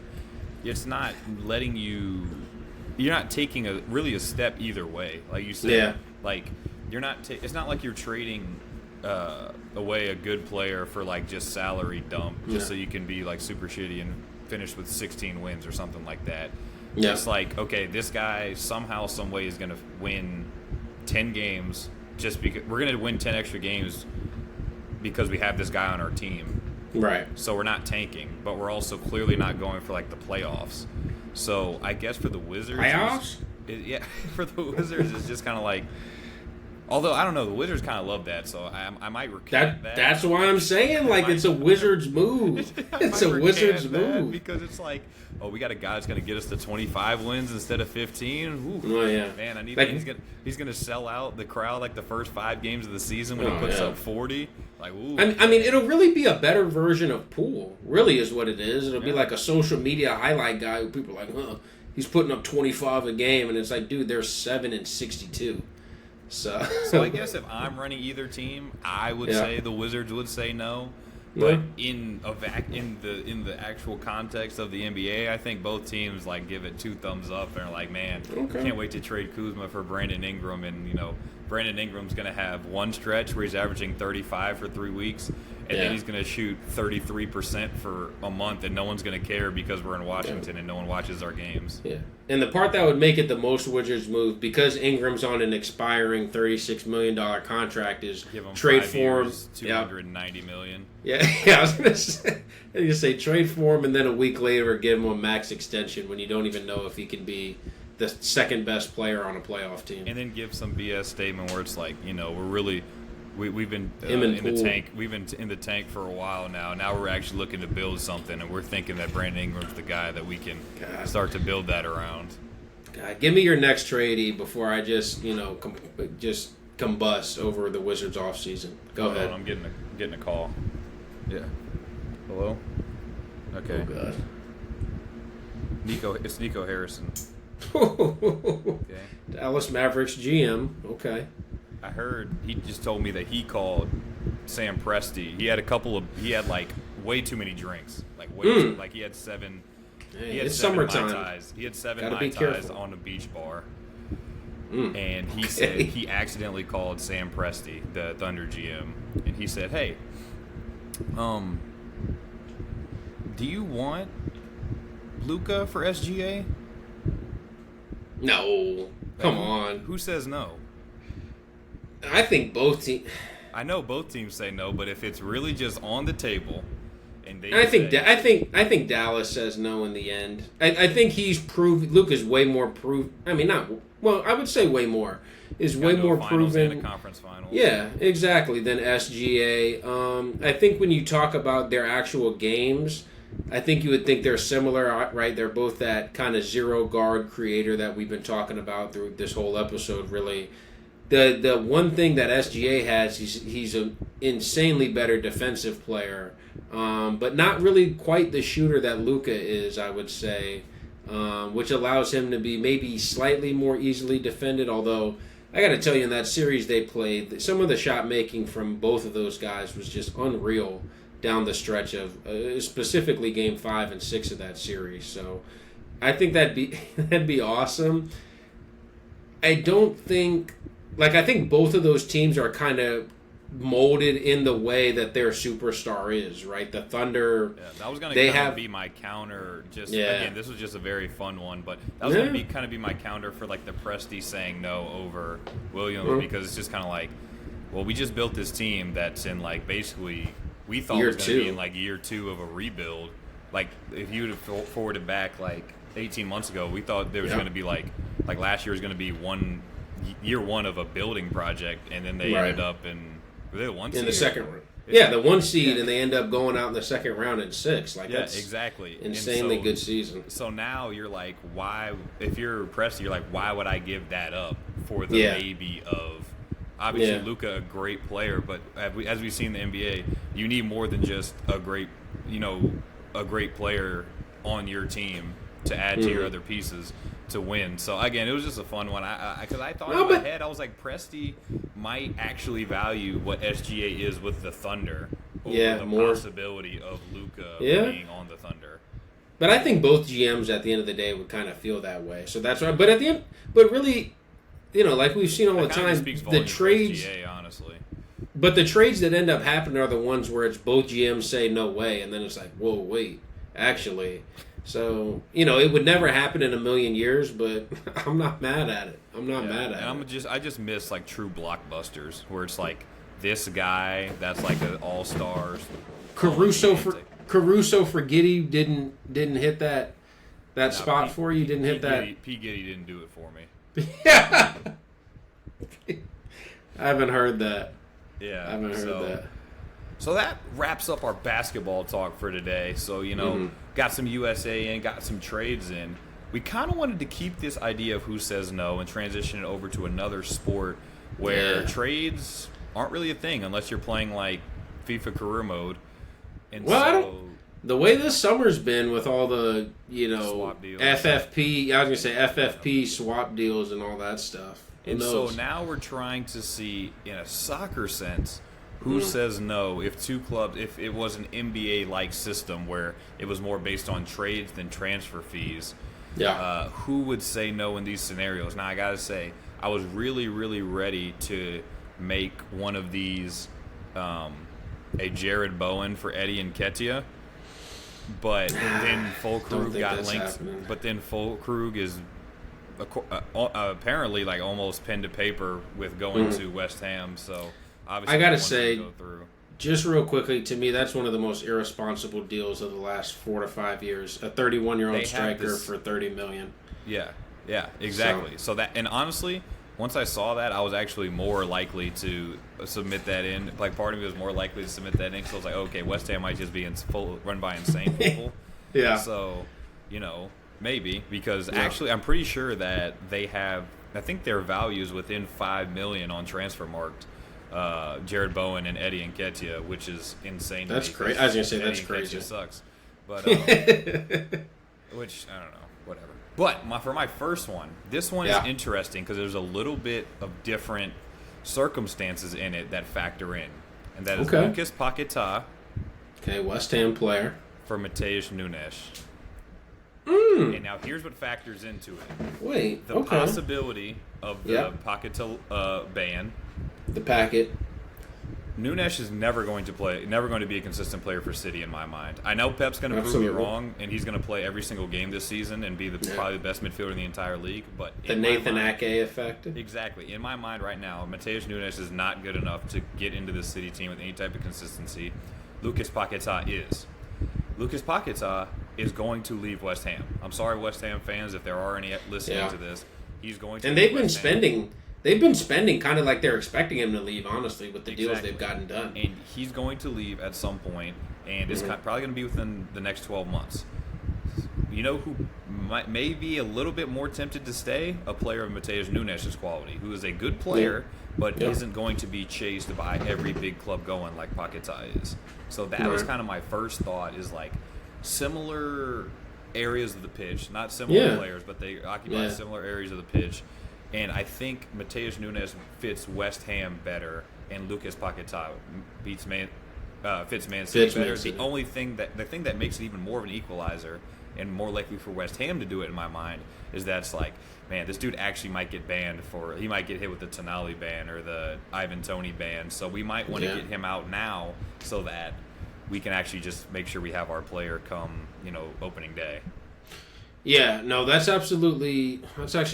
it's not letting you. You're not taking a step either way. Like you said, yeah. Like you're not. It's not like you're trading away a good player for like just salary dump, just so you can be like super shitty and finish with 16 wins or something like that. Yeah. It's like, okay, this guy somehow, some way is going to win 10 games just because we're going to win 10 extra games because we have this guy on our team. Right. So we're not tanking, but we're also clearly not going for like the playoffs. So I guess for the Wizards, for the Wizards, it's just kind of like. Although I don't know, the Wizards kind of love that, so I might recant that. That's why I'm saying it's a Wizards move. It's a Wizards move because it's like, oh, we got a guy that's going to get us to 25 wins instead of 15. Ooh, oh yeah, man, I need. He's going to sell out the crowd like the first 5 games of the season when he puts up 40. Like, ooh. I mean, it'll really be a better version of Poole. Really, is what it is. It'll be like a social media highlight guy who people are like, huh, he's putting up 25 a game, and it's like, dude, they're 7-62. So I guess if I'm running either team, I would say the Wizards would say no. But in the actual context of the NBA, I think both teams like give it 2 thumbs up and are like, man, can't wait to trade Kuzma for Brandon Ingram. And Brandon Ingram's going to have one stretch where he's averaging 35 for 3 weeks, and then he's going to shoot 33% for a month, and no one's going to care because we're in Washington and no one watches our games. Yeah. And the part that would make it the most Wizards move, because Ingram's on an expiring $36 million contract, is Give him trade 5 for him. years, $290 million. Yeah, I was gonna say trade for him, and then a week later give him a max extension when you don't even know if he can be the second best player on a playoff team. And then give some BS statement where it's like, we've been Him and in Poole. the tank. We've been in the tank for a while now. Now we're actually looking to build something, and we're thinking that Brandon Ingram's the guy that we can start to build that around. God, give me your next trade before I just just combust over the Wizards offseason. Go ahead. I'm getting a call. Yeah. Hello. Okay. Oh God. It's Nico Harrison. Okay. Dallas Mavericks GM. Okay. I heard he just told me that he called Sam Presti. He had like way too many drinks. Like he had 7. Hey, he had it's 7 summertime. Mai Tais. He had 7 Gotta Mai be Tais careful. on a beach bar. And he said he accidentally called Sam Presti, the Thunder GM, and he said, "Hey, do you want Luka for SGA?" No. Come on. Who says no? I think both teams. I know both teams say no, but if it's really just on the table, and they I think Dallas says no in the end. I think he's proved. Luka's way more proved. I mean, not well. I would say way more is way more proven. And a conference finals. Yeah, exactly. Than SGA. I think when you talk about their actual games, I think you would think they're similar, right? They're both that kind of zero guard creator that we've been talking about through this whole episode. Really, the one thing that SGA has, he's an insanely better defensive player, but not really quite the shooter that Luka is, I would say, which allows him to be maybe slightly more easily defended. Although I got to tell you, in that series they played, some of the shot making from both of those guys was just unreal down the stretch of specifically Game 5 and 6 of that series. So I think that'd be awesome. I think both of those teams are kind of molded in the way that their superstar is, right? The Thunder, that was going to be my counter. Again, this was just a very fun one, but that was going to be my counter for like the Presti saying no over Williams, because it's just kind of like, well, we just built this team that's in like basically we thought was going to be in like year 2 of a rebuild. Like if you would have forwarded back like 18 months ago, we thought there was going to be like last year was going to be year 1 of a building project, and then they ended up were they the 1 seed? In the second round. Yeah, the 1 seed, and they end up going out in the second round in 6. That's exactly. Insanely good season. So now you're like, why? If you're Presti, you're like, why would I give that up for the maybe of? Obviously, Luka, a great player, but as we've seen in the NBA, you need more than just a great player on your team to add to your other pieces to win. So again, it was just a fun one. Because I thought in my head, I was like, Presti might actually value what SGA is with the Thunder over the possibility of Luka being on the Thunder. But I think both GMs at the end of the day would kind of feel that way. So that's right. But at the end, really, like we've seen all the time, the trades. SGA, honestly. But the trades that end up happening are the ones where it's both GMs say no way, and then it's like, whoa, wait, actually. So, it would never happen in a million years, but I'm not mad at it. I'm not mad at it. I just miss like true blockbusters where it's like this guy that's like an all-stars. Caruso for Giddey didn't hit that spot for you. Didn't hit that. P. Giddey didn't do it for me. Yeah. I haven't heard that. Yeah. I haven't heard that. So that wraps up our basketball talk for today. So, got some USA in, got some trades in. We kind of wanted to keep this idea of who says no and transition it over to another sport where trades aren't really a thing unless you're playing like FIFA career mode. And the way this summer's been with all the, swap deals. FFP, I was going to say FFP swap deals and all that stuff. And so now we're trying to see, in a soccer sense, Who says no if two clubs, if it was an NBA-like system where it was more based on trades than transfer fees? Yeah. Who would say no in these scenarios? Now, I got to say, I was really, really ready to make one of these a Jared Bowen for Eddie Nketiah, but then Fulkrug got linked. Happening. But then Fulkrug is apparently like almost pen to paper with going to West Ham. So obviously, I gotta say, go through. Just real quickly, to me, that's one of the most irresponsible deals of the last 4 to 5 years. A 31-year-old striker for $30 million. Yeah, exactly. So that, and honestly, once I saw that, I was actually more likely to submit that in. Like, part of me was more likely to submit that in because I was like, okay, West Ham might just be run by insane people. Yeah. So, maybe, because actually, I'm pretty sure that they have. I think their value is within $5 million on Transfermarkt. Jared Bowen and Eddie Nketiah, which is insane. That's crazy. I was gonna say that's crazy. It sucks, but which I don't know, whatever. But for my first one, this one is interesting because there's a little bit of different circumstances in it that factor in, and that is Lucas Paquetá. Okay, West Ham player for Matheus Nunes. And now here's what factors into it. The possibility of the Paquetá ban. The packet. Nunes is never going to be a consistent player for City in my mind. I know Pep's going to prove me wrong, and he's going to play every single game this season and be probably the best midfielder in the entire league. But the Nathan Ake effect. Exactly. In my mind right now, Matheus Nunes is not good enough to get into the City team with any type of consistency. Lucas Paquetá is. Lucas Paquetá is going to leave West Ham. I'm sorry, West Ham fans, if there are any listening to this. He's going to. And they've been spending. They've been spending kind of like they're expecting him to leave, honestly, with the deals they've gotten done. And he's going to leave at some point, and it's probably going to be within the next 12 months. You know who may be a little bit more tempted to stay? A player of Matheus Nunes' quality, who is a good player, but isn't going to be chased by every big club going like Paquetá is. So that was kind of my first thought, is like similar areas of the pitch, not similar players, but they occupy similar areas of the pitch. And I think Matheus Nunes fits West Ham better, and Lucas Paquetá fits Man City better. The thing that makes it even more of an equalizer and more likely for West Ham to do it, in my mind, is that's like, man, this dude actually might get banned he might get hit with the Tonali ban or the Ivan Toney ban. So we might want to get him out now so that we can actually just make sure we have our player come, opening day. Yeah, no, that's actually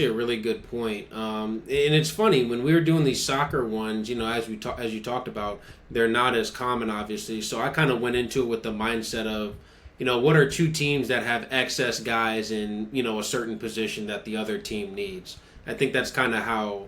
a really good point. And it's funny, when we were doing these soccer ones, as you talked about, they're not as common, obviously. So I kind of went into it with the mindset of, what are two teams that have excess guys in, a certain position that the other team needs. I think that's kind of how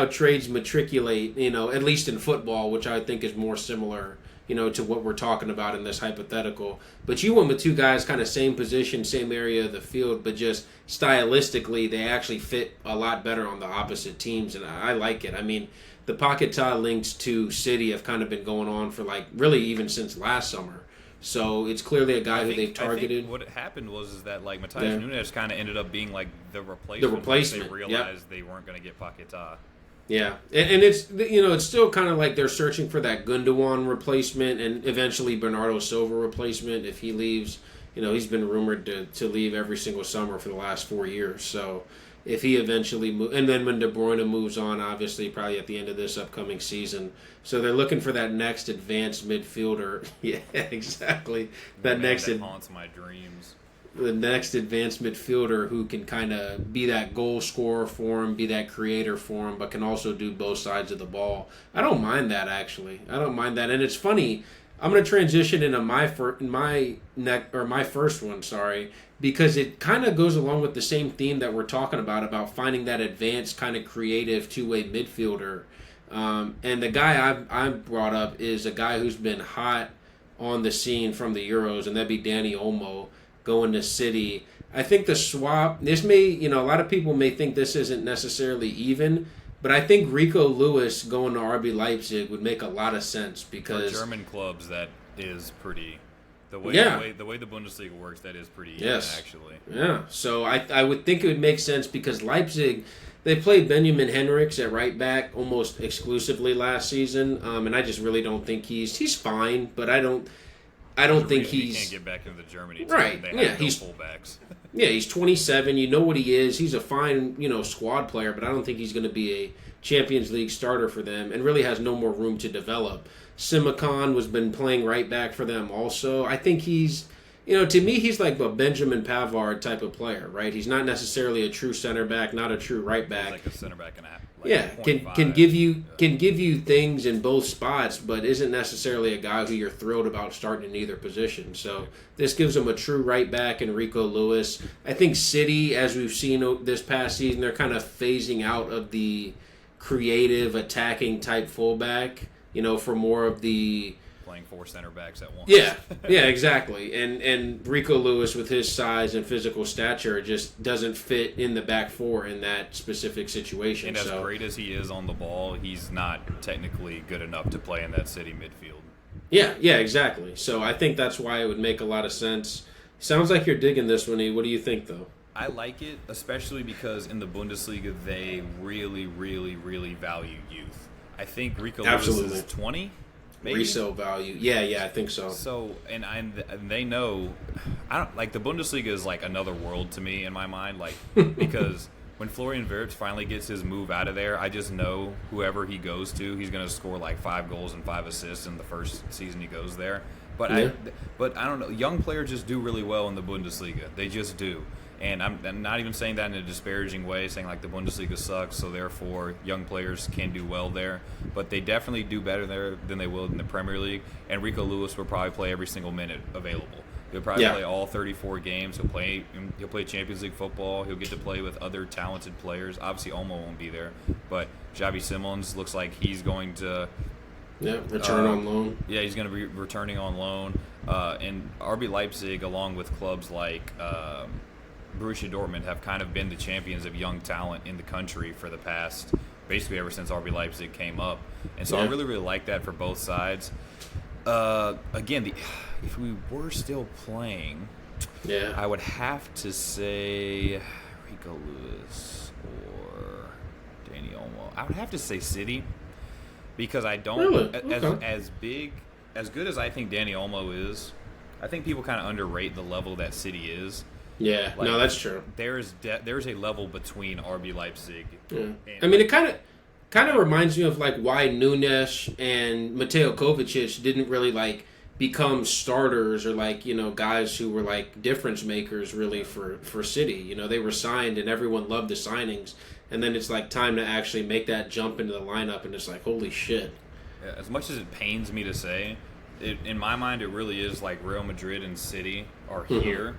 trades matriculate, at least in football, which I think is more similar to what we're talking about in this hypothetical. But you went with two guys kind of same position, same area of the field, but just stylistically, they actually fit a lot better on the opposite teams, and I like it. I mean, the Paquetá links to City have kind of been going on for really even since last summer. So it's clearly a guy who they've targeted. I think what happened was that Matheus Nunes kind of ended up being like the replacement. They realized they weren't going to get Paquetá. Yeah, and it's it's still kind of like they're searching for that Gundogan replacement and eventually Bernardo Silva replacement if he leaves. He's been rumored to leave every single summer for the last 4 years. So if he eventually moves, and then when De Bruyne moves on, obviously probably at the end of this upcoming season. So they're looking for that next advanced midfielder. Yeah, exactly. That haunts my dreams. The next advanced midfielder who can kind of be that goal scorer for him, be that creator for him, but can also do both sides of the ball. I don't mind that, actually. I don't mind that. And it's funny, I'm going to transition into my first one, because it kind of goes along with the same theme that we're talking about finding that advanced kind of creative two-way midfielder. And the guy I brought up is a guy who's been hot on the scene from the Euros, and that'd be Dani Olmo. Going to City. I think the swap, this may, a lot of people may think this isn't necessarily even, but I think Rico Lewis going to RB Leipzig would make a lot of sense because... For German clubs, that is pretty The way the Bundesliga works, that is pretty even, actually. Yeah. So I would think it would make sense because Leipzig, they played Benjamin Henrichs at right back almost exclusively last season, and I just really don't think he's fine, but I don't think he can't get back into Germany. Right. They have no fullbacks. Yeah, he's 27. You know what he is. He's a fine, squad player, but I don't think he's going to be a Champions League starter for them, and really has no more room to develop. Simakan was been playing right back for them also. I think he's, to me, he's like a Benjamin Pavard type of player, right? He's not necessarily a true center back, not a true right back. He's like a center back and a half. Can give you things in both spots, but isn't necessarily a guy who you're thrilled about starting in either position. So this gives him a true right back in Rico Lewis. I think City, as we've seen this past season, they're kind of phasing out of the creative attacking type fullback, for more of the playing 4 center backs at once. Yeah, exactly. And Rico Lewis, with his size and physical stature, just doesn't fit in the back four in that specific situation. And as great as he is on the ball, he's not technically good enough to play in that City midfield. Yeah, exactly. So I think that's why it would make a lot of sense. Sounds like you're digging this one, E. What do you think, though? I like it, especially because in the Bundesliga, they really, really, really value youth. I think Rico Lewis is 20, maybe? Resale value. Yeah, I think so. So, and they know, I don't like the Bundesliga is like another world to me in my mind, like because when Florian Wirtz finally gets his move out of there, I just know whoever he goes to, he's going to score like 5 goals and 5 assists in the first season he goes there. But I don't know. Young players just do really well in the Bundesliga. They just do. And I'm not even saying that in a disparaging way, saying like the Bundesliga sucks, so therefore young players can do well there. But they definitely do better there than they will in the Premier League. And Rico Lewis will probably play every single minute available. He'll probably play all 34 games. He'll play Champions League football. He'll get to play with other talented players. Obviously, Olmo won't be there, but Xavi Simons looks like he's going to return on loan. Yeah, he's going to be returning on loan. And RB Leipzig, along with clubs like Borussia Dortmund, have kind of been the champions of young talent in the country for the past, basically ever since RB Leipzig came up. And so I really, really like that for both sides. Again, if we were still playing, I would have to say Rico Lewis or Dani Olmo. I would have to say City because I don't as good as I think Dani Olmo is. I think people kind of underrate the level that City is. Yeah, like, no, that's true. There's a level between RB Leipzig. Yeah. I mean, it kind of reminds me of like why Nunes and Mateo Kovacic didn't really like become starters or like guys who were like difference makers really for City. They were signed and everyone loved the signings, and then it's like time to actually make that jump into the lineup, and it's like holy shit. Yeah, as much as it pains me to say, in my mind it really is like Real Madrid and City are here.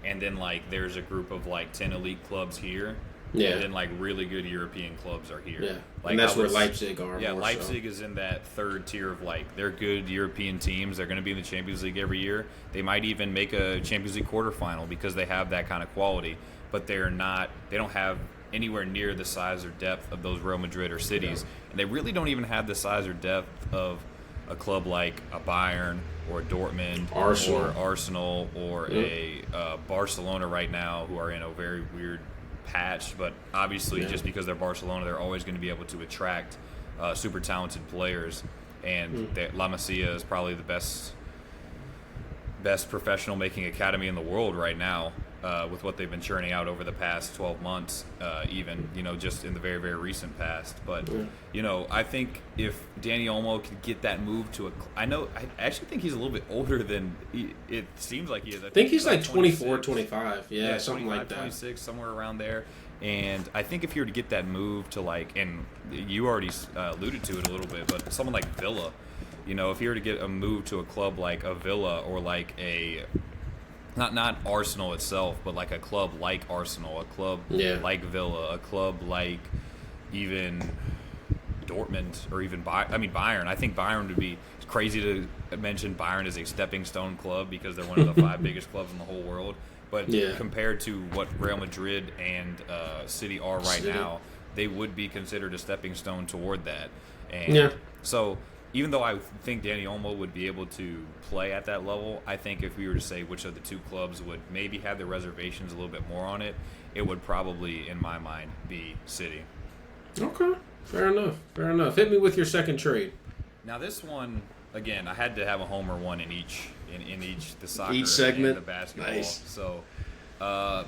And then, like, there's a group of, like, 10 elite clubs here. Yeah. And then, like, really good European clubs are here. Yeah. Like, and that's where Leipzig are. Yeah, Leipzig is in that third tier of, like, they're good European teams. They're going to be in the Champions League every year. They might even make a Champions League quarterfinal because they have that kind of quality. But they don't have anywhere near the size or depth of those Real Madrid or Cities. Yeah. And they really don't even have the size or depth of a club like a Bayern or Dortmund or Arsenal or a Barcelona right now, who are in a very weird patch. But obviously, just because they're Barcelona, they're always going to be able to attract super talented players. And La Masia is probably the best professional making academy in the world right now, with what they've been churning out over the past 12 months, even, just in the very, very recent past. But, I think if Dani Olmo could get that move to I actually think he's a little bit older than it seems like he is. I think he's like 24, 25. Yeah, something like that. 26, somewhere around there. And I think if you were to get that move to and you already alluded to it a little bit, but someone like Villa, if you were to get a move to a club like a Villa or like a not Arsenal itself, but like a club like Arsenal, a club like Villa, a club like even Dortmund or even Bayern. I think Bayern would be crazy to mention Bayern as a stepping stone club because they're one of the 5 biggest clubs in the whole world. But compared to what Real Madrid and City are right now, they would be considered a stepping stone toward that. And so, even though I think Danny Olmo would be able to play at that level, I think if we were to say which of the two clubs would maybe have their reservations a little bit more on it, it would probably, in my mind, be City. Okay, fair enough. Fair enough. Hit me with your second trade. Now this one, again, I had to have a homer one in each the soccer Each segment. and the basketball. Nice. So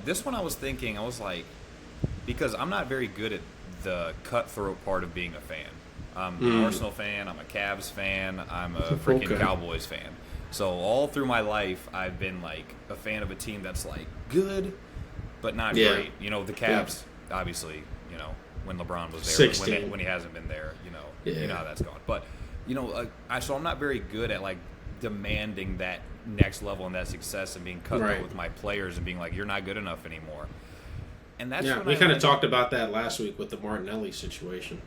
this one I was thinking, I was like, because I'm not very good at the cutthroat part of being a fan. I'm an Arsenal fan, I'm a Cavs fan, I'm a freaking Cowboys fan. So all through my life, I've been like a fan of a team that's like good, but not great. You know, the Cavs, obviously, you know, when LeBron was there, when he hasn't been there, you know how that's gone. But you know, so I'm not very good at like demanding that next level and that success and being cutthroat with my players and being like, you're not good enough anymore. And that's we kind of talked about that last week with the Martinelli situation.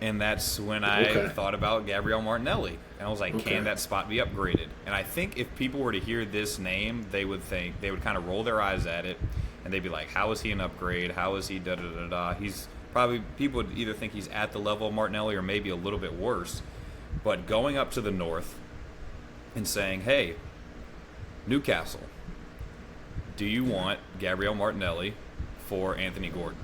And that's when I thought about Gabriel Martinelli. And I was like, can that spot be upgraded? And I think if people were to hear this name, they would kind of roll their eyes at it. And they'd be like, how is he an upgrade? How is he da-da-da-da? He's probably, people would either think he's at the level of Martinelli or maybe a little bit worse. But going up to the north and saying, hey, Newcastle, do you want Gabriel Martinelli for Anthony Gordon?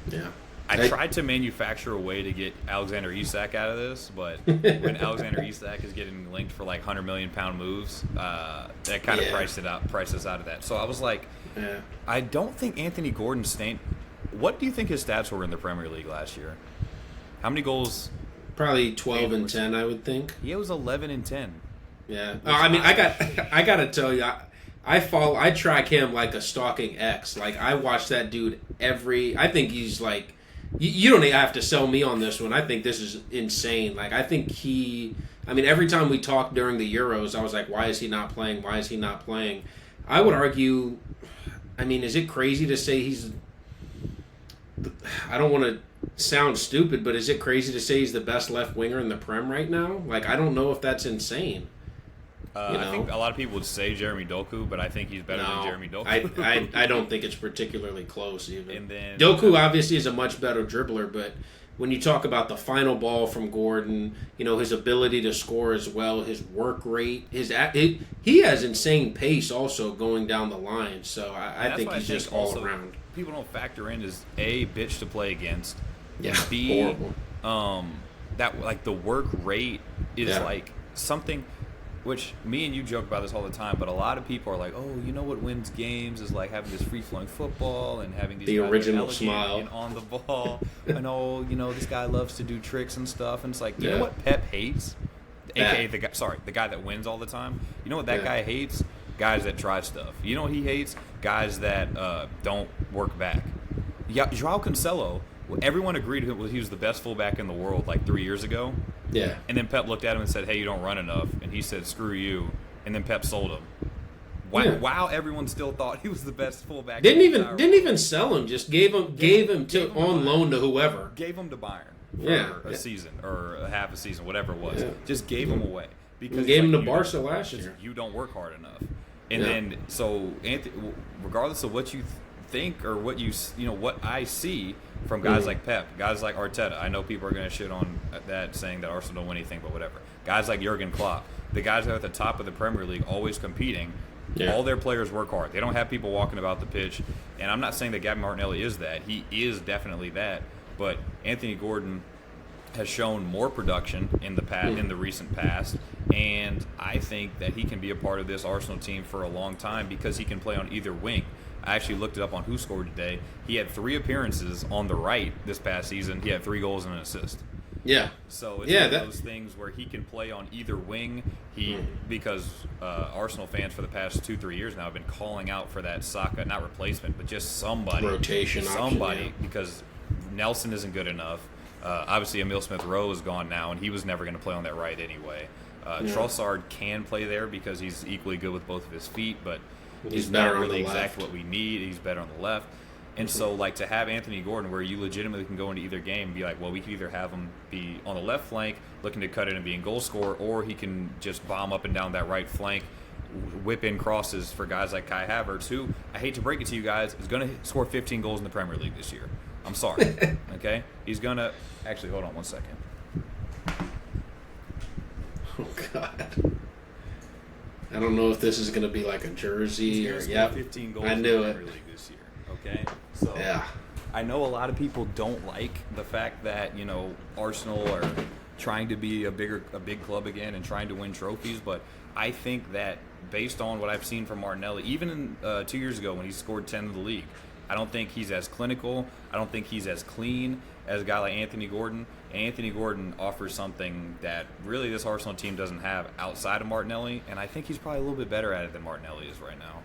Yeah. I tried to manufacture a way to get Alexander Isak out of this, but when Alexander Isak is getting linked for like £100 million moves, that kind of priced us out of that. So I was like, I don't think Anthony Gordon staying. What do you think his stats were in the Premier League last year? How many goals? Probably 12 and 10, I would think. Yeah, it was 11 and 10. Yeah. I mean, I got to tell you, I track him like a stalking ex. Like, I watch that dude I think he's like, you don't even have to sell me on this one. I think this is insane. Like, I think every time we talked during the Euros, I was like, why is he not playing? Why is he not playing? I would argue, is it crazy to say I don't want to sound stupid, but is it crazy to say he's the best left winger in the Prem right now? Like, I don't know if that's insane. I think a lot of people would say Jeremy Doku, but I think he's better than Jeremy Doku. I don't think it's particularly close even. And then, Doku obviously is a much better dribbler, but when you talk about the final ball from Gordon, his ability to score as well, his work rate, he has insane pace also going down the line. So I think he's just all around. People don't factor in is A, bitch to play against. Yeah, B, horrible. That like the work rate is like something. Which me and you joke about this all the time, but a lot of people are like, "Oh, you know what wins games is like having this free-flowing football and having these the original smile and on the ball." And this guy loves to do tricks and stuff. And it's like, you know what Pep hates, aka the guy that wins all the time. You know what that guy hates? Guys that try stuff. You know what he hates? Guys that don't work back. Yeah, Joao Cancelo. Everyone agreed he was the best fullback in the world like 3 years ago. Yeah. And then Pep looked at him and said, hey, you don't run enough. And he said, screw you. And then Pep sold him. Wow, everyone still thought he was the best fullback. Didn't even sell him. Just gave him on loan to whoever. Gave him to Bayern for a season or a half a season, whatever it was. Yeah. Just gave him away. Because gave him to Barca last year. You don't work hard enough. And then, so Anthony, regardless of what you think or what what I see from guys like Pep, guys like Arteta. I know people are going to shit on that, saying that Arsenal don't win anything, but whatever. Guys like Jurgen Klopp, the guys that are at the top of the Premier League, always competing. Yeah. All their players work hard. They don't have people walking about the pitch. And I'm not saying that Gabby Martinelli is that. He is definitely that. But Anthony Gordon has shown more production in the recent past, and I think that he can be a part of this Arsenal team for a long time because he can play on either wing. I actually looked it up on Who Scored today. He had 3 appearances on the right this past season. He had 3 goals and an assist. Yeah. So it's one of those things where he can play on either wing. Because Arsenal fans for the past 2-3 years now have been calling out for that Saka, not replacement, but just somebody. Rotation option, because Nelson isn't good enough. Obviously, Emile Smith-Rowe is gone now, and he was never going to play on that right anyway. Trossard can play there because he's equally good with both of his feet, but he's not really exactly what we need. He's better on the left. And so, to have Anthony Gordon, where you legitimately can go into either game and be like, well, we can either have him be on the left flank, looking to cut in and be a goal scorer, or he can just bomb up and down that right flank, whip in crosses for guys like Kai Havertz, who, I hate to break it to you guys, is going to score 15 goals in the Premier League this year. I'm sorry. Okay? He's going to... Actually, hold on one second. God. I don't know if this is going to be like a jersey or 15 goals I knew in the it. Premier League this year. Okay, so Yeah. I know a lot of people don't like the fact that Arsenal are trying to be a big club again and trying to win trophies, but I think that based on what I've seen from Martinelli, even 2 years ago when he scored 10 in the league, I don't think he's as clinical. I don't think he's as clean as a guy like Anthony Gordon. And Anthony Gordon offers something that really this Arsenal team doesn't have outside of Martinelli, and I think he's probably a little bit better at it than Martinelli is right now.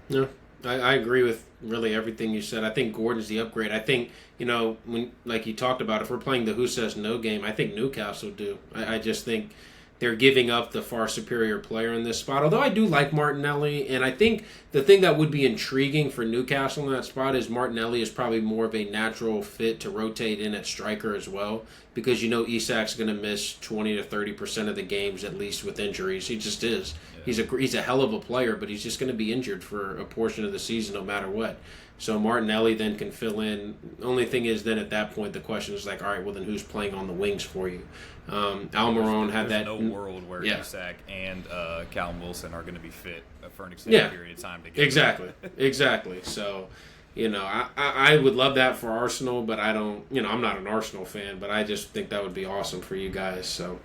No, I agree with really everything you said. I think Gordon's the upgrade. I think, when like you talked about, if we're playing the Who Says No game, I think Newcastle do. I just think they're giving up the far superior player in this spot. Although I do like Martinelli, and I think the thing that would be intriguing for Newcastle in that spot is Martinelli is probably more of a natural fit to rotate in at striker as well, because Isak's going to miss 20 to 30% of the games at least with injuries. He just is. Yeah. He's a hell of a player, but he's just going to be injured for a portion of the season no matter what. So Martinelli then can fill in. Only thing is then at that point the question is like, all right, well then who's playing on the wings for you? Almiron had that. There's no world where Isak and Callum Wilson are going to be fit for an extended period of time together. Exactly. So, I would love that for Arsenal, but I don't. I'm not an Arsenal fan, but I just think that would be awesome for you guys. So,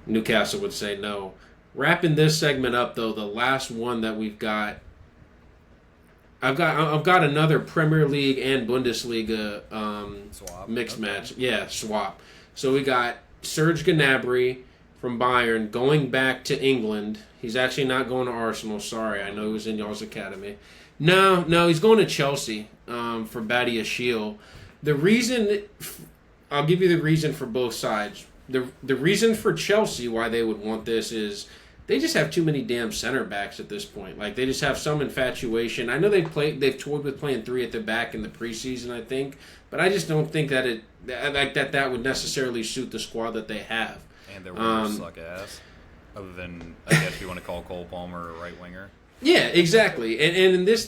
Newcastle would say no. Wrapping this segment up though, the last one that we've got. I've got another Premier League and Bundesliga mixed match. Yeah, swap. So we got Serge Gnabry from Bayern going back to England. He's actually not going to Arsenal. Sorry, I know he was in y'all's academy. No, he's going to Chelsea for Badiashile. The reason, I'll give you the reason for both sides. The reason for Chelsea why they would want this is they just have too many damn center backs at this point. Like, they just have some infatuation. I know they've toyed with playing 3 at the back in the preseason, I think, but I just don't think that that would necessarily suit the squad that they have. And their wingers suck ass. Other than, I guess you want to call Cole Palmer a right winger. Yeah, exactly. And in this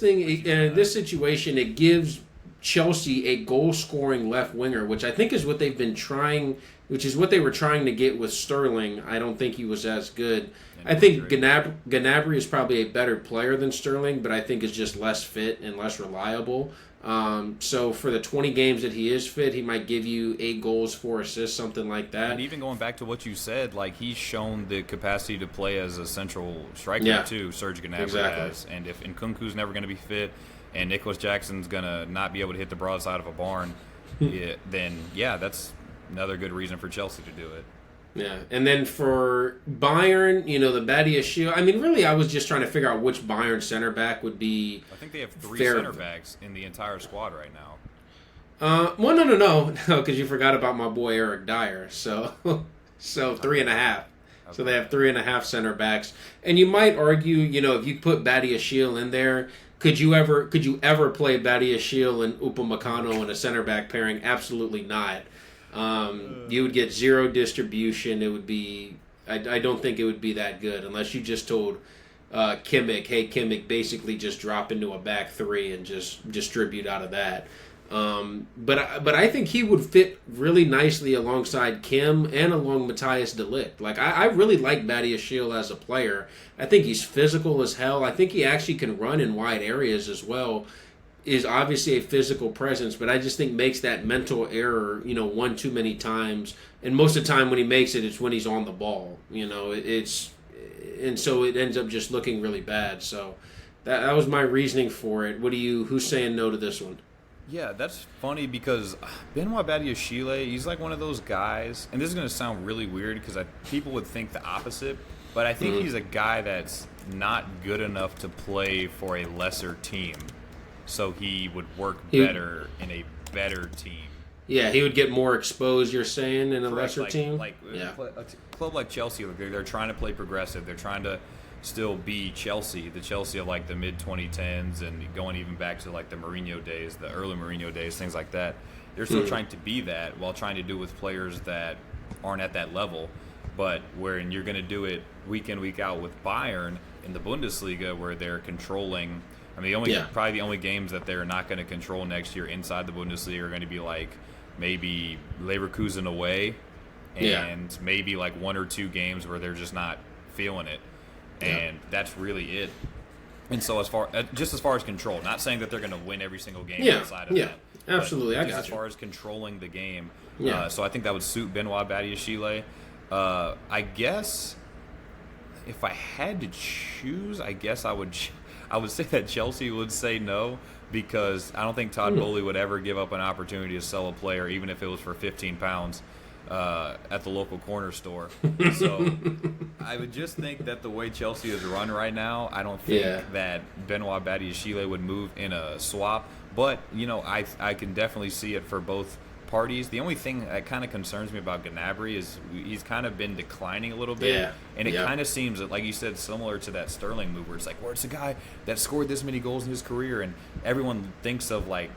situation, it gives Chelsea a goal-scoring left winger, which I think is what they've been trying, which is what they were trying to get with Sterling. I don't think he was as good. I think Gnabry is probably a better player than Sterling, but I think is just less fit and less reliable. So for the 20 games that he is fit, he might give you 8 goals, 4 assists, something like that. And even going back to what you said, like, he's shown the capacity to play as a central striker too, Serge Gnabry has. And if Nkunku's never going to be fit and Nicholas Jackson's going to not be able to hit the broadside of a barn, then that's another good reason for Chelsea to do it. Yeah, and then for Bayern, the Badiashile. I mean, really, I was just trying to figure out which Bayern center back would be. I think they have 3 center backs in the entire squad right now. Well, no, because you forgot about my boy Eric Dyer. So 3.5. Okay. So they have 3.5 center backs, and you might argue, if you put Badiashile in there, could you ever play Badiashile and Upamecano in a center back pairing? Absolutely not. You would get 0 distribution. It would be. I don't think it would be that good unless you just told Kimmich, "Hey Kimmich, basically just drop into a back 3 and just distribute out of that." But I think he would fit really nicely alongside Kim and along Matthias de Ligt. Like I really like Badiashile as a player. I think he's physical as hell. I think he actually can run in wide areas as well. Is obviously a physical presence, but I just think makes that mental error, one too many times. And most of the time when he makes it, it's when he's on the ball. And so it ends up just looking really bad. So that was my reasoning for it. Who's saying no to this one? Yeah, that's funny because Benoit Badiashile, he's like one of those guys, and this is going to sound really weird because people would think the opposite, but I think he's a guy that's not good enough to play for a lesser team. So he would work better in a better team. Yeah, he would get more exposed, you're saying, in a lesser team? A club like Chelsea, they're trying to play progressive. They're trying to still be Chelsea, the Chelsea of like the mid-2010s and going even back to like the Mourinho days, the early Mourinho days, things like that. They're still trying to be that while trying to do it with players that aren't at that level. But when you're going to do it week in, week out with Bayern in the Bundesliga where they're controlling – I mean, probably the only games that they're not going to control next year inside the Bundesliga are going to be like maybe Leverkusen away and maybe like 1 or 2 games where they're just not feeling it, and that's really it. And so as far as control, not saying that they're going to win every single game outside of that. Absolutely, I got you. As far as controlling the game, so I think that would suit Benoit Badiashile. I guess if I had to choose, I guess I would say that Chelsea would say no, because I don't think Todd Boehly would ever give up an opportunity to sell a player, even if it was for £15 at the local corner store. So I would just think that the way Chelsea is run right now, I don't think that Benoit Badiashile would move in a swap. But, I can definitely see it for both parties. The only thing that kind of concerns me about Gnabry is he's kind of been declining a little bit, and it kind of seems that, like you said, similar to that Sterling move, where it's like, where's the guy that scored this many goals in his career, and everyone thinks of like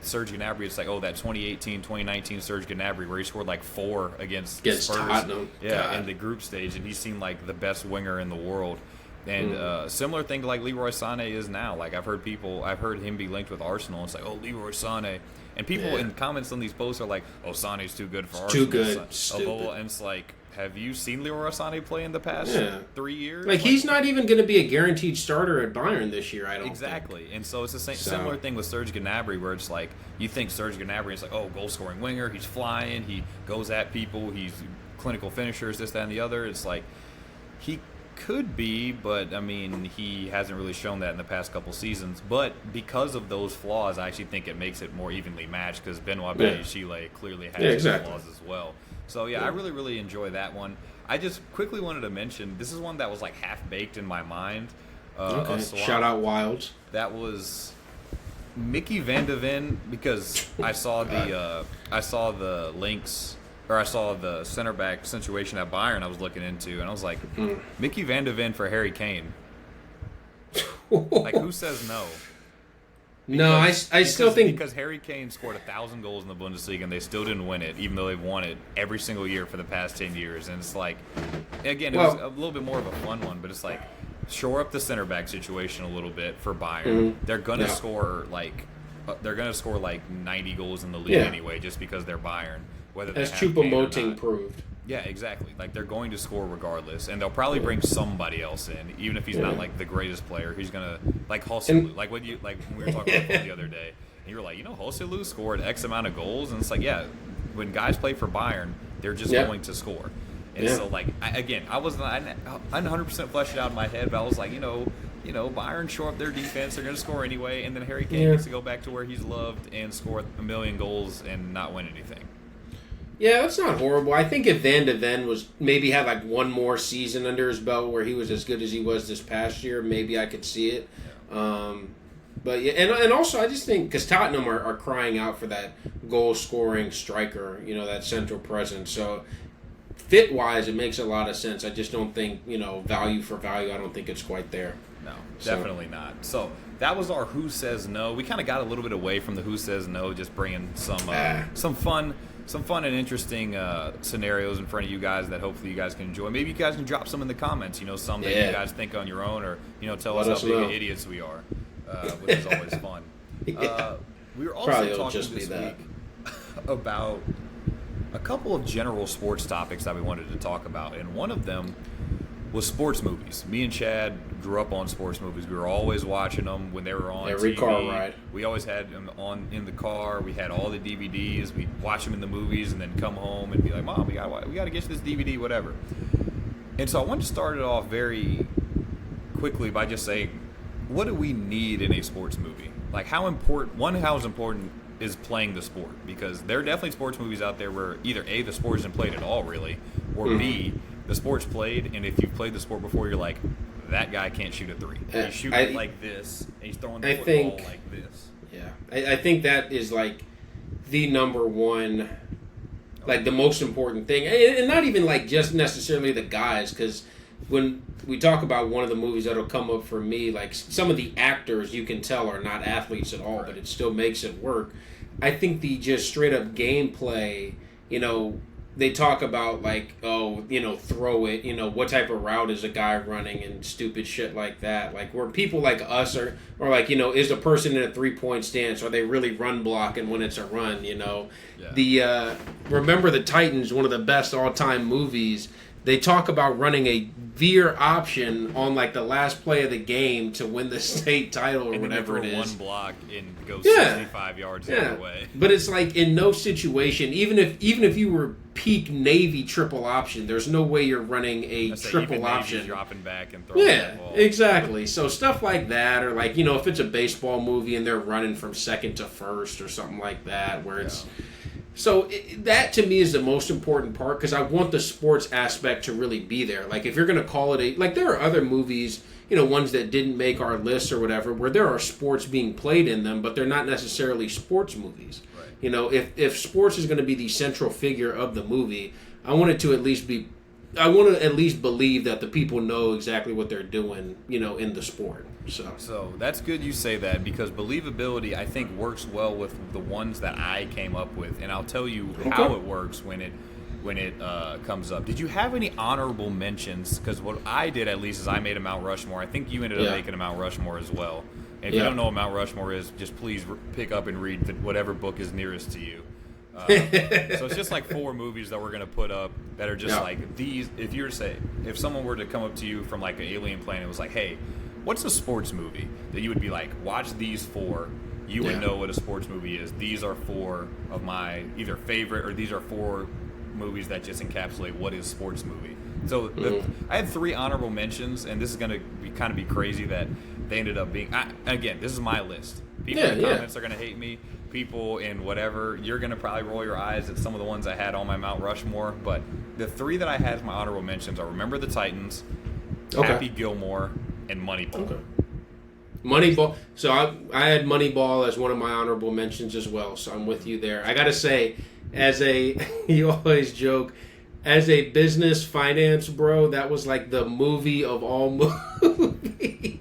Serge Gnabry. It's like, that 2018, 2019 Serge Gnabry where he scored like 4 against Spurs, Tottenham, in the group stage, and he seemed like the best winger in the world. And similar thing to like Leroy Sané is now. Like I've heard him be linked with Arsenal. It's like, Leroy Sané. And people in comments on these posts are like, Sané's too good for Arsenal. Too good. Stupid. And it's like, have you seen Leroy Sané play in the past 3 years? Like he's not even going to be a guaranteed starter at Bayern this year, I don't think. And so it's the same So- similar thing with Serge Gnabry, where it's like, you think Serge Gnabry is like, goal-scoring winger, he's flying, he goes at people, he's clinical finishers, this, that, and the other. It's like, he could be, but I mean, he hasn't really shown that in the past couple seasons. But because of those flaws, I actually think it makes it more evenly matched, because Benoit Badiashile clearly has his flaws as well. So I really, really enjoy that one. I just quickly wanted to mention, this is one that was like half baked in my mind. Shout out Wilds. That was Mickey Van de Ven, because I saw the links. Or I saw the center back situation at Bayern I was looking into, and I was like, Mickey Van de Ven for Harry Kane. Like, who says no? I still think... Because Harry Kane scored 1,000 goals in the Bundesliga, and they still didn't win it, even though they've won it every single year for the past 10 years. And it's like, again, it was a little bit more of a fun one, but it's like, shore up the center back situation a little bit for Bayern. They're going to score, like, 90 goals in the league anyway, just because they're Bayern. As Choupo-Moting proved. Yeah, exactly. Like, they're going to score regardless, and they'll probably bring somebody else in, even if he's not like the greatest player. He's gonna like Joselu. Like when we were talking about the other day, and you were like, Joselu scored X amount of goals, and it's like, when guys play for Bayern, they're just going to score. And so, like, I hadn't 100% fleshed it out in my head, but I was like, Bayern shore up their defense, they're going to score anyway, and then Harry Kane gets to go back to where he's loved and score 1 million goals and not win anything. Yeah, that's not horrible. I think if Van de Ven had like one more season under his belt where he was as good as he was this past year, maybe I could see it. But yeah, and also I just think because Tottenham are crying out for that goal-scoring striker, that central presence. So fit-wise, it makes a lot of sense. I just don't think, value for value, I don't think it's quite there. No, definitely not. So that was our Who Says No. We kind of got a little bit away from the Who Says No, just bringing some fun and interesting scenarios in front of you guys that hopefully you guys can enjoy. Maybe you guys can drop some in the comments, some that you guys think on your own, or tell us how big idiots we are, which is always fun. We were also talking this week about a couple of general sports topics that we wanted to talk about, and one of them was sports movies. Me and Chad grew up on sports movies. We were always watching them when they were on every TV. Car ride. We always had them on in the car. We had all the DVDs. We'd watch them in the movies and then come home and be like, Mom, we got to get you this DVD, whatever. And so I wanted to start it off very quickly by just saying, what do we need in a sports movie? Like, how important is playing the sport? Because there are definitely sports movies out there where either A, the sport isn't played at all, really, or B, the sport's played, and if you've played the sport before, you're like, that guy can't shoot a 3. He's shooting it like this, and he's throwing the football like this. Yeah, I think that is like the number one, like the most important thing, and not even like just necessarily the guys, because when we talk about one of the movies that'll come up for me, like some of the actors you can tell are not athletes at all, but it still makes it work. I think the just straight up gameplay, they talk about like, oh, throw it, what type of route is a guy running and stupid shit like that. Like where people like us are, or like, is a person in a 3-point stance, are they really run blocking when it's a run, Yeah. The Remember the Titans, one of the best all-time movies, they talk about running a veer option on like the last play of the game to win the state title or whatever it is. One block and go 65 yards the other way. But it's like in no situation, even if you were peak Navy triple option, there's no way you're running a triple option. Navy's dropping back and throwing that ball. Exactly. So stuff like that, or like if it's a baseball movie and they're running from second to first or something like that, where it's. So that to me is the most important part because I want the sports aspect to really be there. Like if you're going to call it like there are other movies, ones that didn't make our list or whatever, where there are sports being played in them, but they're not necessarily sports movies. Right. If sports is going to be the central figure of the movie, I want it to at least be. I want to at least believe that the people know exactly what they're doing, in the sport. So that's good you say that because believability, I think, works well with the ones that I came up with, and I'll tell you how it works when it comes up. Did you have any honorable mentions? Because what I did, at least, is I made a Mount Rushmore. I think you ended up making a Mount Rushmore as well. And if you don't know what Mount Rushmore is, just please pick up and read whatever book is nearest to you. So it's just like 4 movies that we're going to put up that are just like these. If you were to say, if someone were to come up to you from like an alien planet and was like, hey, what's a sports movie that you would be like, watch these 4, you would know what a sports movie is. These are 4 of my either favorite, or these are 4 movies that just encapsulate what is sports movie. So I had 3 honorable mentions, and this is going to be kind of be crazy that they ended up being. Again, this is my list. People in the comments are going to hate me. People in whatever, you're going to probably roll your eyes at some of the ones I had on my Mount Rushmore. But the 3 that I had as my honorable mentions are Remember the Titans, Happy Gilmore, and Moneyball. Okay. Moneyball. So I had Moneyball as one of my honorable mentions as well. So I'm with you there. I got to say, you always joke, as a business finance bro, that was like the movie of all movies.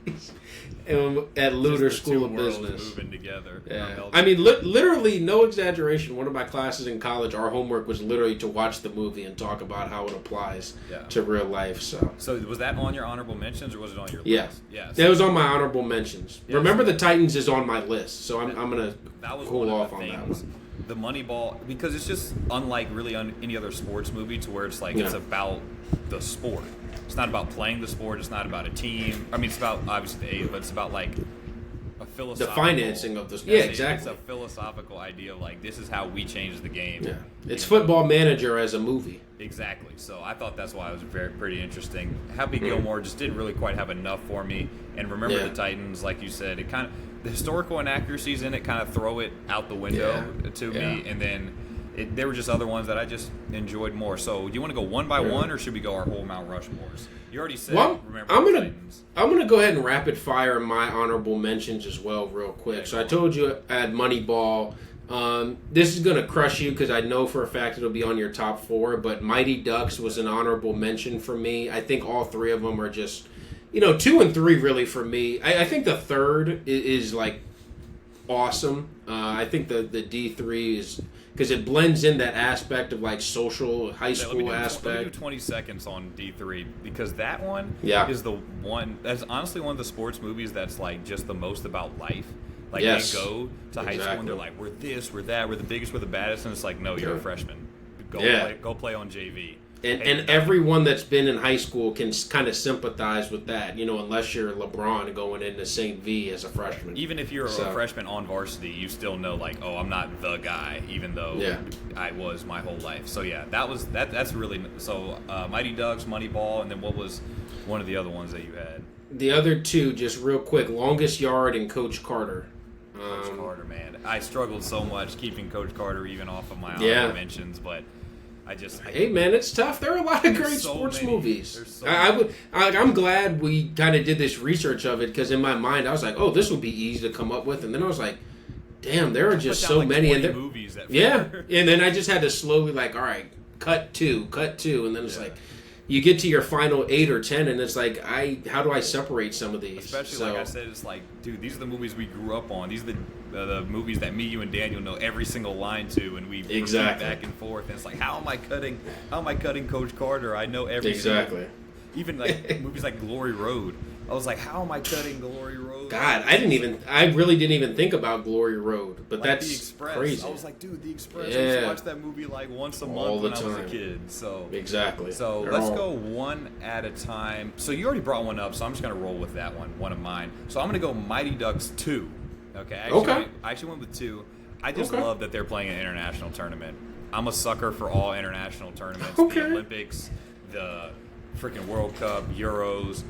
At Luter School of Business. Moving together. Yeah. I mean, literally, no exaggeration. One of my classes in college, our homework was literally to watch the movie and talk about how it applies to real life. So was that on your honorable mentions or was it on your list? Yeah. That was on my honorable mentions. Yeah, Remember the Titans is on my list, so I'm going to cool off on that one. The Moneyball, because it's just unlike really any other sports movie to where it's like it's about the sport. It's not about playing the sport. It's not about a team. I mean, it's about obviously the A, but it's about like a philosophical. The financing of the sport. Yeah, exactly. It's a philosophical idea of like this is how we change the game. Yeah, it's Football Manager as a movie. Exactly. So I thought that's why it was pretty interesting. Happy Gilmore just didn't really quite have enough for me. And Remember the Titans, like you said, it kind of the historical inaccuracies in it kind of throw it out the window to me, and then. There were just other ones that I just enjoyed more. So, do you want to go one by one, or should we go our whole Mount Rushmores? You already said. Well, I'm gonna go ahead and rapid fire my honorable mentions as well, real quick. So I told you I had Moneyball. This is gonna crush you because I know for a fact it'll be on your top 4. But Mighty Ducks was an honorable mention for me. I think all 3 of them are just, 2 and 3 really for me. I think the third is like awesome. I think the D3 is. Because it blends in that aspect of like social high school aspect. Let me do 20 seconds on D3 because that one is the one that's honestly one of the sports movies that's like just the most about life. Like they go to high school and they're like, we're this, we're that, we're the biggest, we're the baddest, and it's like, no, you're a freshman. Go play on JV. And everyone that's been in high school can kind of sympathize with that, unless you're LeBron going into St. V as a freshman. Even if you're a freshman on varsity, you still know, like, oh, I'm not the guy, even though I was my whole life. So, yeah, that's really – so, Mighty Ducks, Moneyball, and then what was one of the other ones that you had? The other 2, just real quick, Longest Yard and Coach Carter. Coach Carter, man. I struggled so much keeping Coach Carter even off of my honorable mentions, but – hey man, it's tough. There are a lot of great sports movies. I'm glad we kind of did this research of it because in my mind I was like, oh, this would be easy to come up with, and then I was like, damn, there are just so many. And movies that and then I just had to slowly like, all right, cut two, and then it's like, you get to your final 8 or 10, and it's like, how do I separate some of these? Especially, like I said, it's like, dude, these are the movies we grew up on. These are the movies that me, you, and Daniel know every single line to, and we repeat back and forth. And it's like, how am I cutting Coach Carter? I know every exactly. Even like movies like Glory Road. I was like, how am I cutting Glory Road? God, I really didn't even think about Glory Road, but like that's The Express. crazy. I was like, dude, The Express. Yeah. I used to watch that movie like once a month when I was a kid. So exactly. So let's go one at a time. So you already brought one up, so I'm just gonna roll with that one of mine. So I'm gonna go Mighty Ducks 2. Okay. I actually went with 2. I just love that they're playing an international tournament. I'm a sucker for all international tournaments. The Olympics, the freaking World Cup, Euros,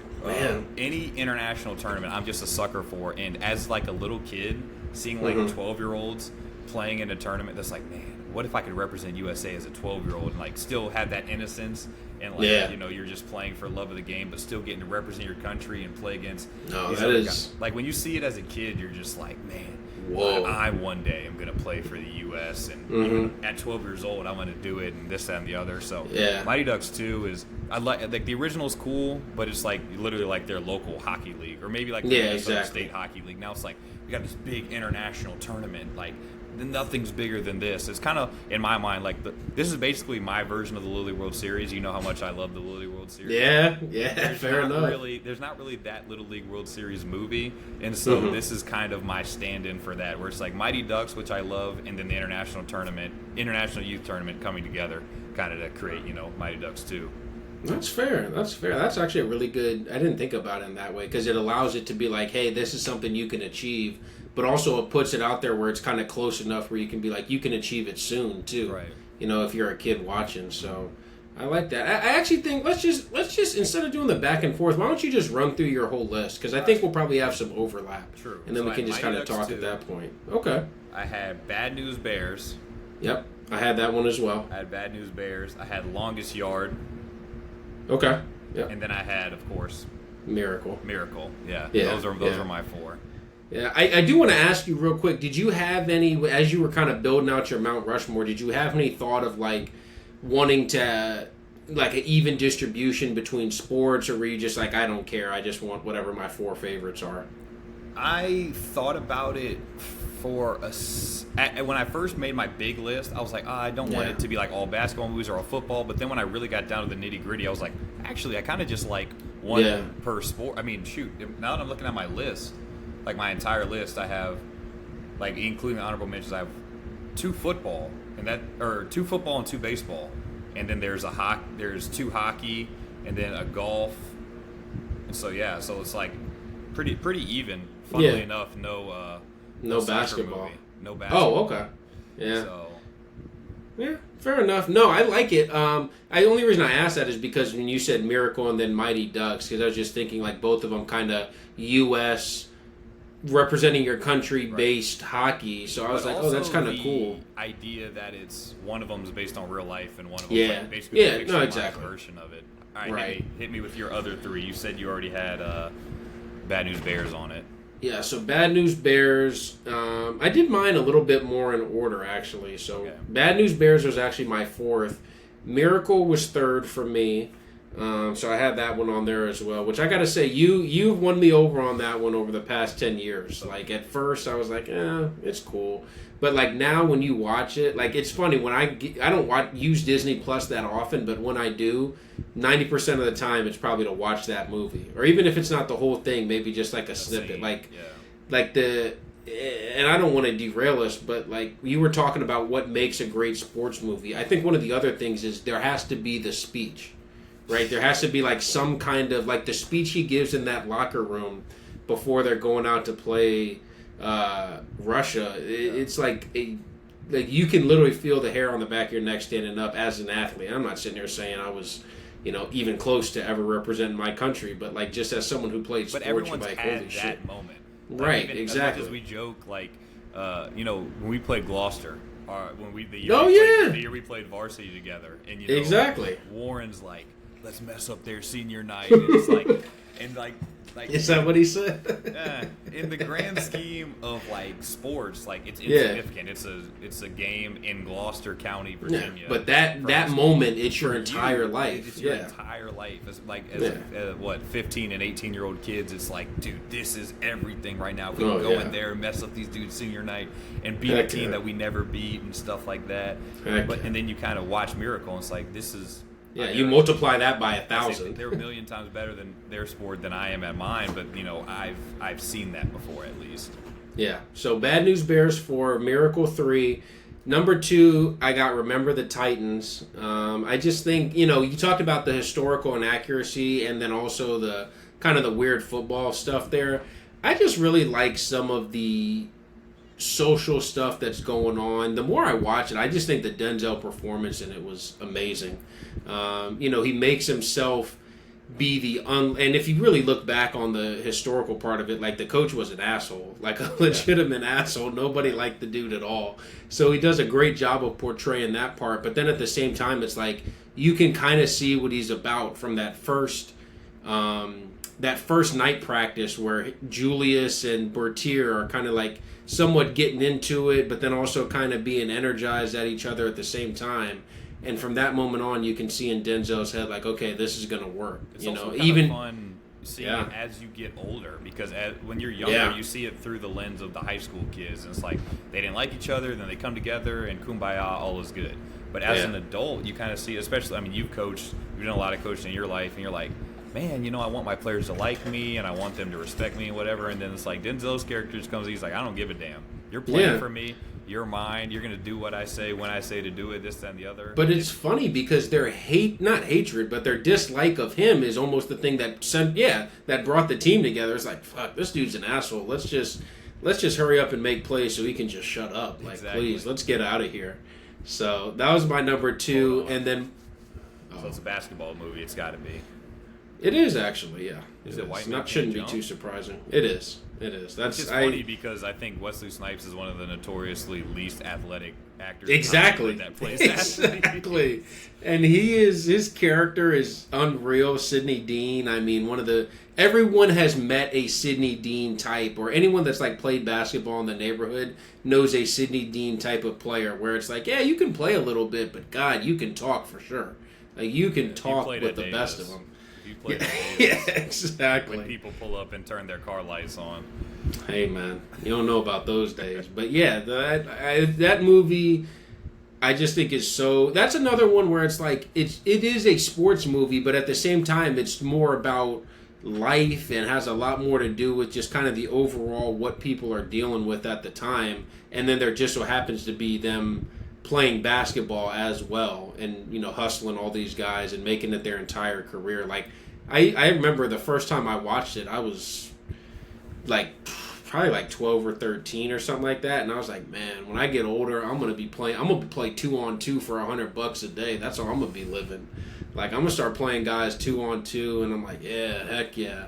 any international tournament, I'm just a sucker for. And as like a little kid, seeing like 12-year-olds playing in a tournament, that's like, man, what if I could represent USA as a 12-year-old and like still have that innocence and like you know, you're just playing for love of the game, but still getting to represent your country and play against. No, that is guys. Like when you see it as a kid, you're just like, man. Whoa. I one day am going to play for the U.S. and even at 12 years old, I'm going to do it and this, that, and the other. So Mighty Ducks 2 is, I like the original's cool, but it's like literally like their local hockey league or maybe like the Minnesota State Hockey League. Now it's like we got this big international tournament. Like nothing's bigger than this. It's kind of, in my mind, like this is basically my version of the Lily World Series. You know how much I love the Lily World Series. Yeah, fair enough. There's not really that Little League World Series movie, and so this is kind of my stand-in for that, where it's like Mighty Ducks, which I love, and then the international youth tournament coming together, kind of to create, you know, Mighty Ducks 2. That's fair. That's actually a really good. I didn't think about it in that way because it allows it to be like, hey, this is something you can achieve. But also it puts it out there where it's kind of close enough where you can be like, you can achieve it soon too. Right. You know, if you're a kid watching. So I like that. I actually think let's just instead of doing the back and forth, why don't you just run through your whole list? Because I think we'll probably have some overlap. True. And then we can just kind of talk at that point. Okay. I had Bad News Bears. Yep. I had that one as well. I had Bad News Bears. I had Longest Yard. Okay. Yep. And then I had, of course, Miracle. Yeah. Those are my 4. Yeah, I do want to ask you real quick, did you have any, as you were kind of building out your Mount Rushmore, did you have any thought of, like, wanting to, like, an even distribution between sports, or were you just like, I don't care, I just want whatever my 4 favorites are? I thought about it when I first made my big list, I was like, I don't want it to be, like, all basketball movies or all football, but then when I really got down to the nitty-gritty, I was like, actually, I kind of just like one per sport. I mean, shoot, now that I'm looking at my list, like my entire list, I have, like including the honorable mentions, I have 2 football or 2 football and 2 baseball, and then there's 2 hockey, and then a golf, and so so it's like pretty even. Funnily enough, no basketball. Movie. No basketball. Oh, okay. Yeah. So. Yeah, fair enough. No, I like it. The only reason I asked that is because when you said Miracle and then Mighty Ducks, because I was just thinking like both of them kind of U.S. representing your country based hockey. So I was like, oh, that's kind of cool. Idea that it's one of them is based on real life and one of them is like basically a fictionalized version of it. All right, hit me with your other 3. You said you already had Bad News Bears on it. Yeah, so Bad News Bears. I did mine a little bit more in order, actually. So Bad News Bears was actually my 4th. Miracle was 3rd for me. So I had that one on there as well, which I got to say, you've won me over on that one over the past 10 years. Like, at first, I was like, it's cool. But, like, now when you watch it, like, it's funny. When I don't use Disney Plus that often, but when I do, 90% of the time, it's probably to watch that movie. Or even if it's not the whole thing, maybe just, like, a snippet. And I don't want to derail us, but, like, you were talking about what makes a great sports movie. I think one of the other things is there has to be the speech. Right, there has to be like some kind of like the speech he gives in that locker room before they're going out to play Russia. It's like you can literally feel the hair on the back of your neck standing up as an athlete. I'm not sitting there saying I was, even close to ever representing my country, but like just as someone who played sports, you're like, holy shit. That moment, right? Even, exactly. As much as we joke, like when we played Gloucester. The year we played varsity together, and exactly. Warren's like, let's mess up their senior night, and it's like, and like Like, is that what he said? In the grand scheme of like sports, like it's insignificant. It's a game in Gloucester County, Virginia. Yeah, but that moment, it's your entire life. It's your entire life. It's like what 15 and 18-year-old kids. It's like, dude, this is everything right now. We can go in there and mess up these dudes senior night and beat a team that we never beat and stuff like that. And then you kind of watch Miracle, and it's like, this is. Yeah, you multiply that by 1,000. They're a million times better than their sport than I am at mine, but I've seen that before at least. Yeah. So Bad News Bears for Miracle 3. Number 2, I got Remember the Titans. I just think, you talked about the historical inaccuracy and then also the kind of the weird football stuff there. I just really like some of the social stuff that's going on. The more I watch it, I just think the Denzel performance in it was amazing. He makes himself be and if you really look back on the historical part of it, like the coach was an asshole, like a legitimate asshole. Nobody liked the dude at all. So he does a great job of portraying that part. But then at the same time, it's like you can kind of see what he's about from that first night practice where Julius and Bertier are kind of like somewhat getting into it, but then also kind of being energized at each other at the same time. And from that moment on, you can see in Denzel's head, like, okay, this is going to work. It's also kind of fun seeing it as you get older, because when you're younger, you see it through the lens of the high school kids. And it's like they didn't like each other, then they come together, and kumbaya, all is good. But as an adult, you kind of see, especially, you've coached, you've done a lot of coaching in your life, and you're like, man, I want my players to like me, and I want them to respect me and whatever. And then it's like Denzel's character just comes, he's like, I don't give a damn. You're playing for me. You're mine. You're going to do what I say when I say to do it, this, that, and the other. But it's funny because their not hatred, but their dislike of him is almost the thing that that brought the team together. It's like, fuck, this dude's an asshole. Let's just hurry up and make plays so he can just shut up. Like, please, let's get out of here. So that was my number 2. And then... So it's a basketball movie. It's got to be. It is actually, yeah. Is it White Man shouldn't be too surprising. It is. That's just funny because I think Wesley Snipes is one of the notoriously least athletic actors. Exactly. That plays exactly. And his character is unreal. Sidney Dean. Everyone has met a Sidney Dean type, or anyone that's like played basketball in the neighborhood knows a Sidney Dean type of player where it's like, yeah, you can play a little bit, but God, you can talk for sure. Like you can talk with the best of them. Yeah, exactly. When people pull up and turn their car lights on. Hey, man, you don't know about those days. But yeah, that movie, I just think is so. That's another one where it's like it is a sports movie, but at the same time, it's more about life and has a lot more to do with just kind of the overall what people are dealing with at the time. And then there just so happens to be them playing basketball as well, and hustling all these guys and making it their entire career. Like I remember the first time I watched it, I was like probably like 12 or 13 or something like that, and I was like, man, when I get older, I'm gonna play 2-on-2 for $100 a day. That's how I'm gonna be living. Like I'm gonna start playing guys 2-on-2, and I'm like, yeah, heck yeah.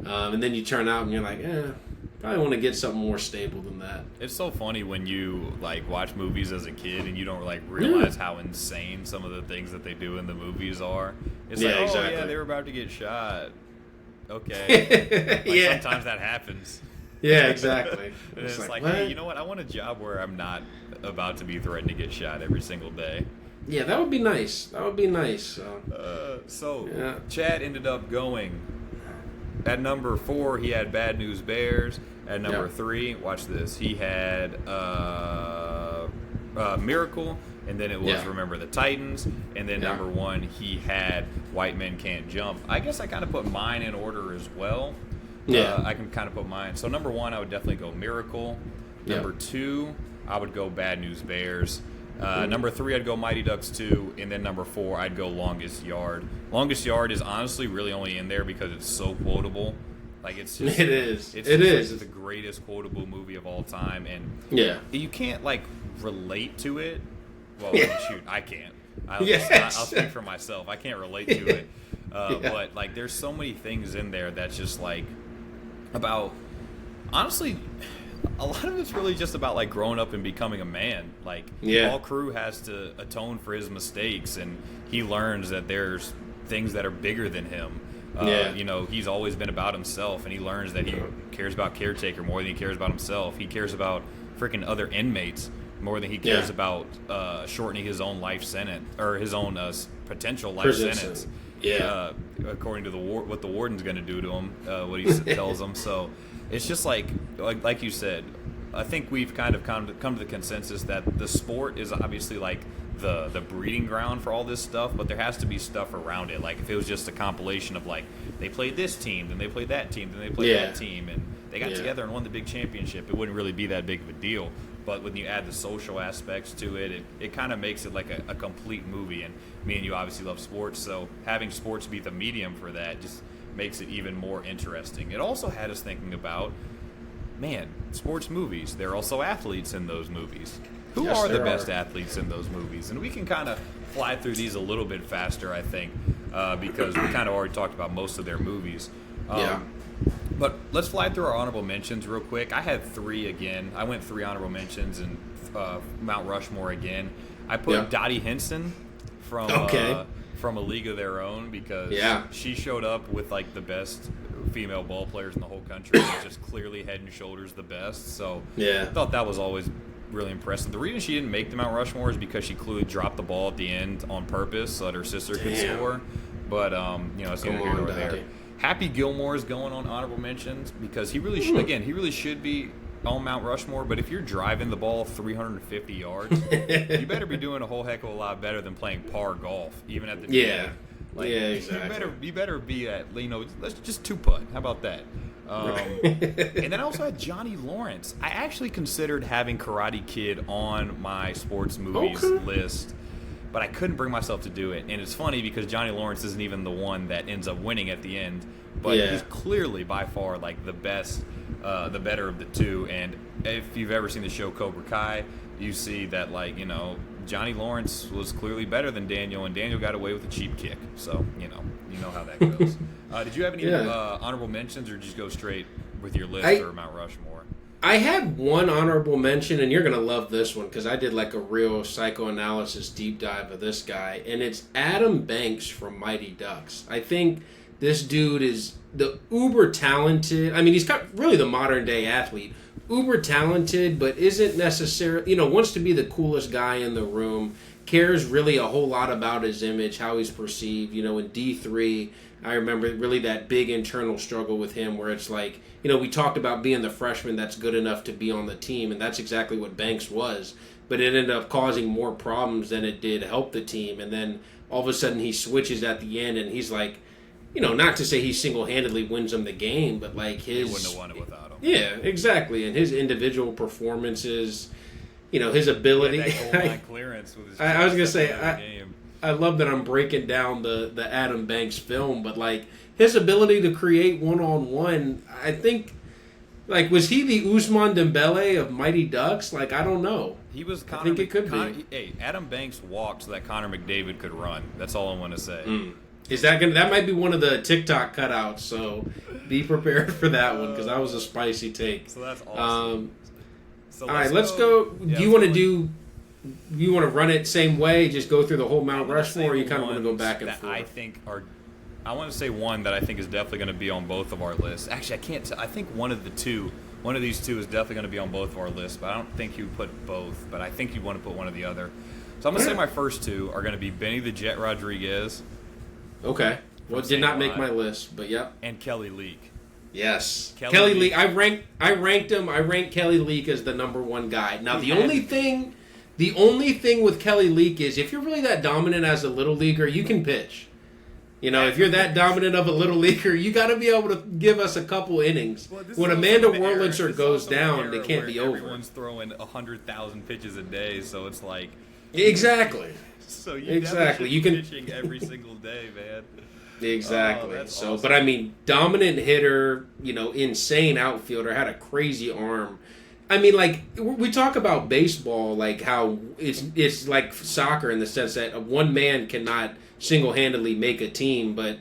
And then you turn out and you're like, probably want to get something more stable than that. It's so funny when you like watch movies as a kid and you don't like realize how insane some of the things that they do in the movies are. It's like, exactly. They were about to get shot. Okay. Sometimes that happens. Yeah, exactly. And it's like, hey, you know what? I want a job where I'm not about to be threatened to get shot every single day. Yeah, that would be nice. So Chad ended up going. At number 4, he had Bad News Bears. At number 3, watch this, he had Miracle, and then it was Remember the Titans, and then number 1, he had White Men Can't Jump. I guess I kind of put mine in order as well. I can kind of put mine. So number 1, I would definitely go Miracle. Number 2, I would go Bad News Bears. Number 3, I'd go Mighty Ducks 2, and then number 4, I'd go Longest Yard. Longest Yard is honestly really only in there because it's so quotable. Like it's just, it is. It's the greatest quotable movie of all time, and you can't like relate to it. Well, shoot, I can't. I'll speak for myself. I can't relate to it, but like there's so many things in there that's just like about honestly. A lot of it's really just about like growing up and becoming a man. Like Paul Crewe has to atone for his mistakes, and he learns that there's things that are bigger than him. Yeah. You know, he's always been about himself, and he learns that he cares about caretaker more than he cares about himself. He cares about freaking other inmates more than he cares about shortening his own life sentence or his own potential life sentence. Yeah. According to what the warden's going to do to him, what he tells him. So it's just like you said, I think we've kind of come to the consensus that the sport is obviously like the breeding ground for all this stuff, but there has to be stuff around it. Like if it was just a compilation of like they played this team, then they played that team, then they played that team, and they got together and won the big championship, it wouldn't really be that big of a deal. But when you add the social aspects to it, it kind of makes it like a complete movie. And me and you obviously love sports, so having sports be the medium for that just makes it even more interesting. It also had us thinking about, man, sports movies. There are also athletes in those movies. Who are the best athletes in those movies? And we can kind of fly through these a little bit faster, I think, because we kind of already talked about most of their movies. But let's fly through our honorable mentions real quick. I had 3 again. I went 3 honorable mentions and Mount Rushmore again. I put Dottie Hinson from A League of Their Own because she showed up with like the best female ball players in the whole country. Just clearly head and shoulders the best. So I thought that was always really impressive. The reason she didn't make the Mount Rushmore is because she clearly dropped the ball at the end on purpose so that her sister could score. But you know, it's neither here nor there. Happy Gilmore is going on honorable mentions because he really should, he really should be on Mount Rushmore. But if you're driving the ball 350 yards, you better be doing a whole heck of a lot better than playing par golf, even at the beginning. Like, exactly. You better be at, you know, let's just 2-putt. How about that? And then I also had Johnny Lawrence. I actually considered having Karate Kid on my sports movies list, but I couldn't bring myself to do it. And it's funny because Johnny Lawrence isn't even the one that ends up winning at the end, but he's clearly by far like the best, the better of the two. And if you've ever seen the show Cobra Kai, you see that, like, you know, Johnny Lawrence was clearly better than Daniel, and Daniel got away with a cheap kick. So, you know how that goes. Did you have any honorable mentions, or just go straight with your list or Mount Rushmore? I had one honorable mention, and you're going to love this one because I did like a real psychoanalysis deep dive of this guy, and it's Adam Banks from Mighty Ducks. I think this dude is the uber talented. I mean, he's got really the modern day athlete. Uber talented, but isn't necessarily, wants to be the coolest guy in the room, cares really a whole lot about his image, how he's perceived. In D3, I remember really that big internal struggle with him where it's like, we talked about being the freshman that's good enough to be on the team, and that's exactly what Banks was, but it ended up causing more problems than it did help the team. And then all of a sudden he switches at the end, and he's like, not to say he single-handedly wins them the game, but like he wouldn't have won it without him. Yeah, exactly. And his individual performances, his ability. That goal line clearance with his I was gonna say, I love that I'm breaking down the Adam Banks film, but like his ability to create one-on-one, I think, like, was he the Ousmane Dembele of Mighty Ducks? Like, I don't know. He was. I think it could be. Hey, Adam Banks walked so that Connor McDavid could run. That's all I want to say. Is that that might be one of the TikTok cutouts, so be prepared for that one because that was a spicy take. So that's awesome. All right, let's go. Yeah, do you want to you want to run it same way, just go through the whole Mount Rushmore, or you kind of want to go back and forth? I want to say one that I think is definitely going to be on both of our lists. Actually, I can't. I think one of these two is definitely going to be on both of our lists, but I don't think you put both. But I think you want to put one or the other. So I'm going to say my first two are going to be Benny the Jet Rodriguez. Okay. Well, it did not make my list, but yep. And Kelly Leak. Yes. Kelly Leak. I ranked him. I ranked Kelly Leak as the number one guy. Now, the only thing with Kelly Leak is if you're really that dominant as a little leaguer, you can pitch. If you're that dominant of a little leaguer, you got to be able to give us a couple innings. Well, when Amanda Wurlitzer goes down, they can't be over. Everyone's throwing 100,000 pitches a day, so it's like exactly. So you can pitching every single day, man. Exactly. Awesome. But I mean, dominant hitter, insane outfielder, had a crazy arm. I mean, like, we talk about baseball, like how it's like soccer in the sense that one man cannot single-handedly make a team, but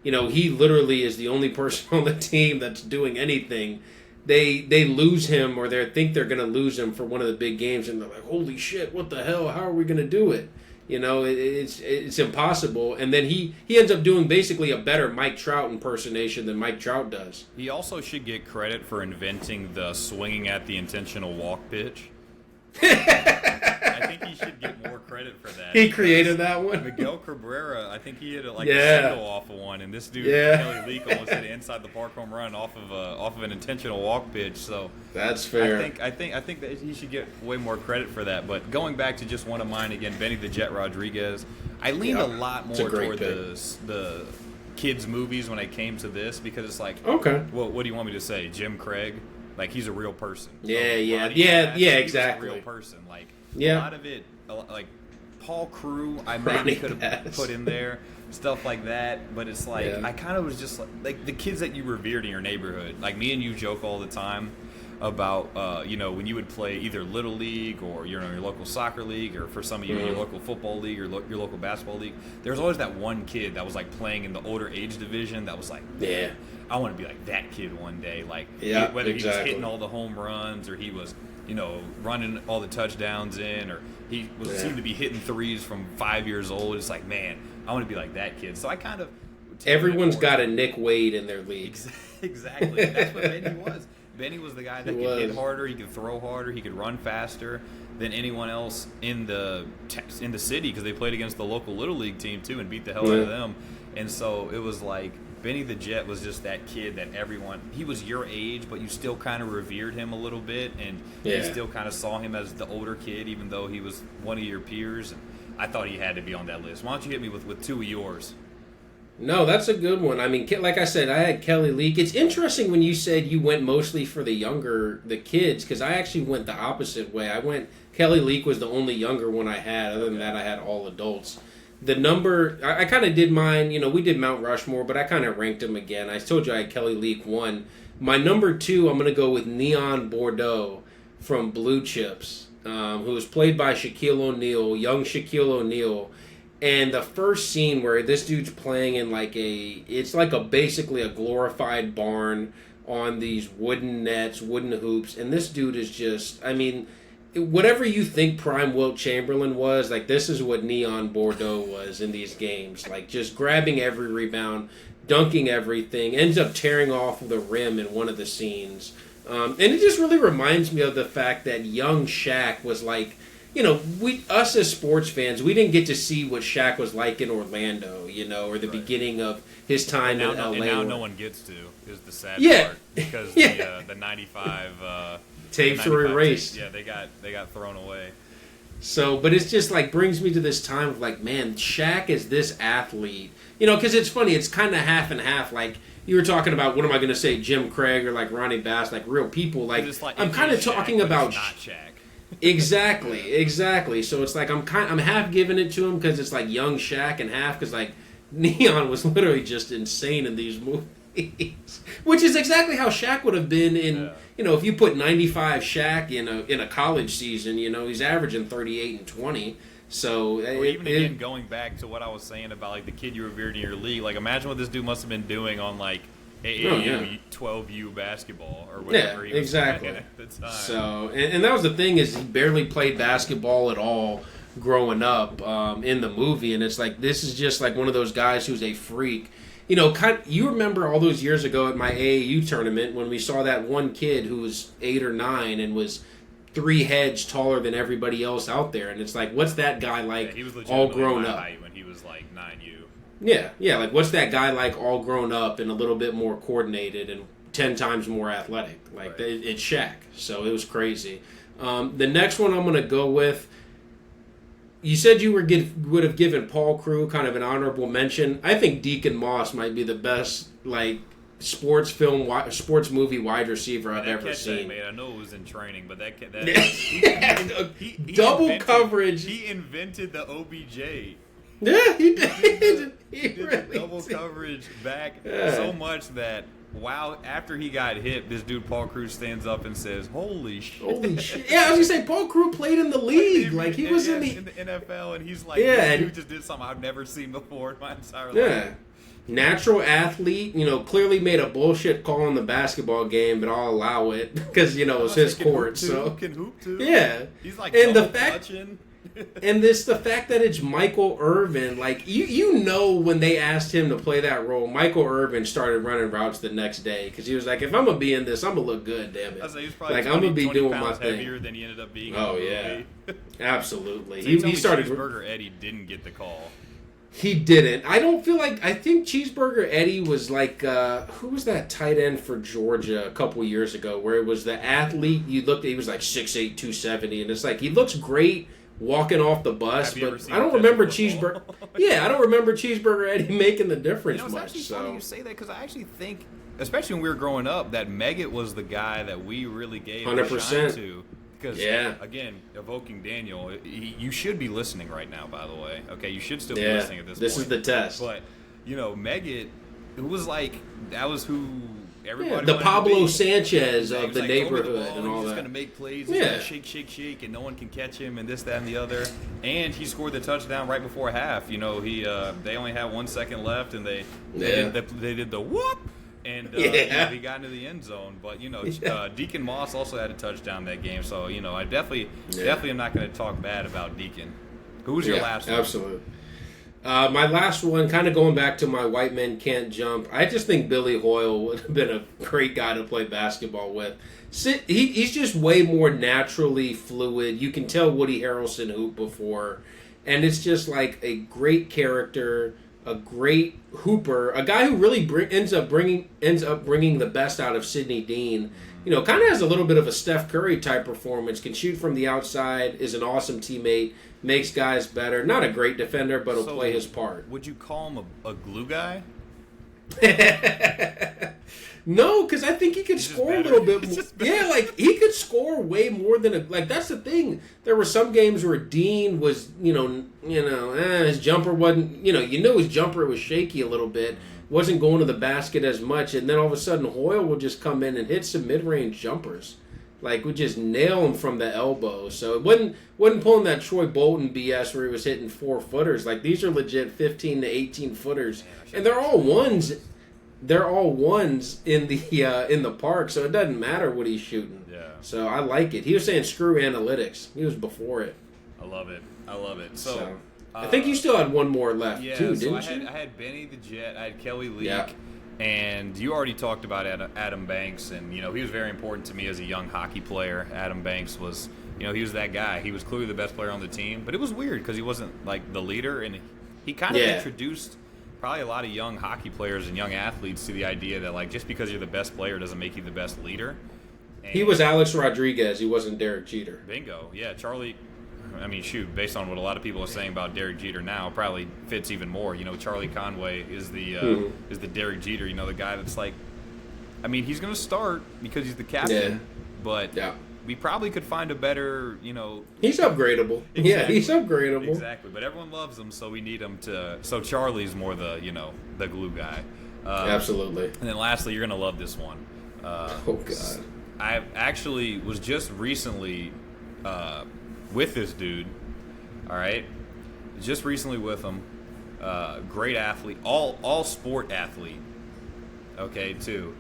he literally is the only person on the team that's doing anything. They lose him, or they think they're going to lose him for one of the big games, and they're like, holy shit, what the hell, how are we going to do it? You know, it's impossible. And then he ends up doing basically a better Mike Trout impersonation than Mike Trout does. He also should get credit for inventing the swinging at the intentional walk pitch. I think he should get more credit for that. He created that one. Miguel Cabrera, I think he hit a single off of one, and this dude Kelly Leak almost hit an inside the park home run off of an intentional walk pitch. So that's fair. I think that he should get way more credit for that. But going back to just one of mine again, Benny the Jet Rodriguez, I leaned a lot more toward the kids movies when it came to this because it's like, okay, well, what do you want me to say? Jim Craig, like he's a real person. Yeah, exactly. A real person, like. Yeah. A lot of it, like Paul Crew, I maybe could have put in there, stuff like that. But it's like I kind of was just like the kids that you revered in your neighborhood. Like me and you joke all the time about when you would play either little league or your local soccer league, or for some of you your local football league or your local basketball league. There's always that one kid that was like playing in the older age division that was like, I want to be like that kid one day. Like whether he was hitting all the home runs or he was running all the touchdowns in, or he seemed to be hitting threes from 5 years old. It's like, man, I want to be like that kid. So I kind of everyone's got a Nick Wade in their league. Exactly. That's what Benny was. Benny was the guy that could hit harder, he could throw harder, he could run faster than anyone else in the city because they played against the local little league team too and beat the hell out of them. And so it was like Benny the Jet was just that kid that he was your age, but you still kind of revered him a little bit, and you still kind of saw him as the older kid, even though he was one of your peers. And I thought he had to be on that list. Why don't you hit me with two of yours? No, that's a good one. I mean, like I said, I had Kelly Leak. It's interesting when you said you went mostly for the kids, because I actually went the opposite way. Kelly Leak was the only younger one I had. Other than that, I had all adults. The number, I kind of did mine, we did Mount Rushmore, but I kind of ranked them again. I told you I had Kelly Leak 1. My number 2, I'm going to go with Neon Bordeaux from Blue Chips, who was played by Shaquille O'Neal, young Shaquille O'Neal. And the first scene where this dude's playing in it's basically a glorified barn on these wooden nets, wooden hoops. And this dude is just, whatever you think Prime Wilt Chamberlain was, this is what Neon Bordeaux was in these games. Just grabbing every rebound, dunking everything, ends up tearing off the rim in one of the scenes. And it just really reminds me of the fact that young Shaq was us as sports fans, we didn't get to see what Shaq was like in Orlando, or the beginning of his time in LA. And now no one gets to, is the sad part. Because the 95... tapes were erased. They got thrown away. So, but it's just brings me to this time of man, Shaq is this athlete. Because it's funny, it's kind of half and half. You were talking about, what am I going to say, Jim Craig or Ronnie Bass, real people. I'm kind of talking about not Shaq. Exactly. So it's I'm half giving it to him because it's young Shaq, and half because Neon was literally just insane in these movies, which is exactly how Shaq would have been in. If you put 95 Shaq in a college season, he's averaging 38 and 20. So again, going back to what I was saying about the kid you revered in your league, imagine what this dude must have been doing on AAU 12U basketball or whatever he was playing at the time. So, and that was the thing, is he barely played basketball at all growing up in the movie, and it's this is just one of those guys who's a freak. You remember all those years ago at my AAU tournament when we saw that one kid who was 8 or 9 and was 3 heads taller than everybody else out there, and it's what's that guy he was all grown up? When he was 9U. Yeah, what's that guy all grown up and a little bit more coordinated and 10 times more athletic? Right. It's Shaq. So it was crazy. The next one I'm going to go with, you said you would have given Paul Crew kind of an honorable mention. I think Deacon Moss might be the best sports movie wide receiver I've ever seen. I know it was in training, but he double coverage. He invented the OBJ. Yeah, he did. He did really the double coverage back so much that after he got hit, this dude Paul Crew stands up and says, "Holy shit!" Holy shit! Yeah, I was gonna say Paul Crew played in the league. He was in the NFL, and he's this dude just did something I've never seen before in my entire life. Yeah. Natural athlete, clearly made a bullshit call in the basketball game, but I'll allow it because it was his court. So can hoop too. Yeah, he's and the fact. touching. And the fact that it's Michael Irvin, like you know when they asked him to play that role, Michael Irvin started running routes the next day because he was like, if I'm gonna be in this, I'm gonna look good, damn it. I was like, he was probably like 20, I'm gonna be doing my heavier thing. than he ended up being. Oh in the yeah, movie. absolutely. So He started. Cheeseburger Eddie didn't get the call. He didn't. I don't feel like. I think Cheeseburger Eddie was like who was that tight end for Georgia a couple years ago, where it was the athlete. You looked, he was like 6'8", 270, and it's like he looks great walking off the bus, but I don't remember Cheeseburger. Yeah, I don't remember Cheeseburger Eddie making the difference It's much. actually So funny you say that because I actually think, especially when we were growing up, that Meggett was the guy that we really gave 100%. a shine to. Because, Yeah. again, evoking Daniel, you should be listening right now, by the way. Okay, you should still be yeah, listening at this point. this is the test. But, Meggett, it was like, that was who everybody the wanted Pablo to be. Sanchez He of was the like, throw me neighborhood ball, and all he's that. going to make plays. He's Yeah. going to shake, shake, shake, and no one can catch him, and this, that, and the other. And he scored the touchdown right before half. They only had 1 second left, and they did the whoop. And he got into the end zone, but Deacon Moss also had a touchdown that game. So I definitely am not going to talk bad about Deacon. Who was your last one? Absolutely. My last one, kind of going back to my white men can't jump. I just think Billy Hoyle would have been a great guy to play basketball with. He's just way more naturally fluid. You can tell Woody Harrelson hooped before, and it's just like a great character. A great hooper, a guy who really ends up bringing the best out of Sidney Dean. Kind of has a little bit of a Steph Curry type performance. Can shoot from the outside. Is an awesome teammate. Makes guys better. Not a great defender, but will play his part. Would you call him a glue guy? No, because I think he could score a little bit more. Yeah, like he could score way more than that's the thing. There were some games where Dean was, his jumper wasn't, you knew his jumper was shaky a little bit, wasn't going to the basket as much, and then all of a sudden Hoyle would just come in and hit some mid-range jumpers, like would just nail him from the elbow. So it wasn't pulling that Troy Bolton BS where he was hitting 4-footers. Like these are legit 15 to 18 footers, and they're all ones. They're all ones in the park, so it doesn't matter what he's shooting. Yeah. So I like it. He was saying screw analytics. He was before it. I love it. So I think you still had one more left too, didn't you? I had Benny the Jet. I had Kelly Leak. Yeah. And you already talked about Adam Banks, and he was very important to me as a young hockey player. Adam Banks was, he was that guy. He was clearly the best player on the team, but it was weird because he wasn't like the leader, and he kind of introduced probably a lot of young hockey players and young athletes to the idea that like just because you're the best player doesn't make you the best leader. And he was Alex Rodriguez. He wasn't Derek Jeter. Bingo. Yeah, Charlie. I mean, shoot. Based on what a lot of people are saying about Derek Jeter now, probably fits even more. Charlie Conway is the Derek Jeter. The guy that's like, I mean, he's going to start because he's the captain, but we probably could find a better, He's upgradable. Exactly. Yeah, he's upgradable. Exactly, but everyone loves him, so we need him to. So Charlie's more the, the glue guy. Absolutely. And then lastly, you're going to love this one. Oh God. I actually was just recently with this dude. All right, just recently with him. Great athlete, all sport athlete. Okay, too.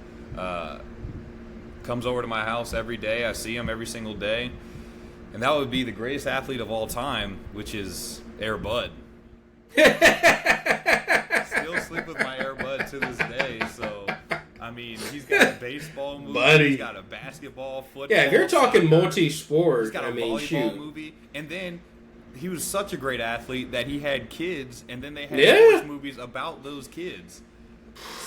Comes over to my house every day. I see him every single day, and that would be the greatest athlete of all time, which is Air Bud. Still sleep with my Air Bud to this day. So, I mean, he's got a baseball movie. Buddy. He's got a basketball, football. Yeah, if you're talking soccer, multi-sport, he's got a volleyball movie, and then he was such a great athlete that he had kids, and then they had sports movies about those kids.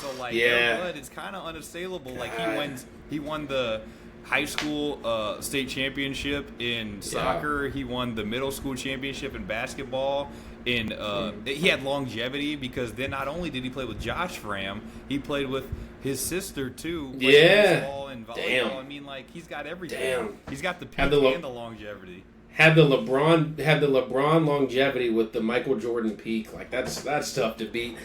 So like, Air Bud, it's kind of unassailable. God. Like he won the high school state championship in soccer. He won the middle school championship in basketball. He had longevity because then not only did he play with Josh Fram, he played with his sister too. Baseball and volleyball. Damn. I mean, like he's got everything. Damn. He's got the peak and the longevity. Had the LeBron longevity with the Michael Jordan peak. Like that's tough to beat.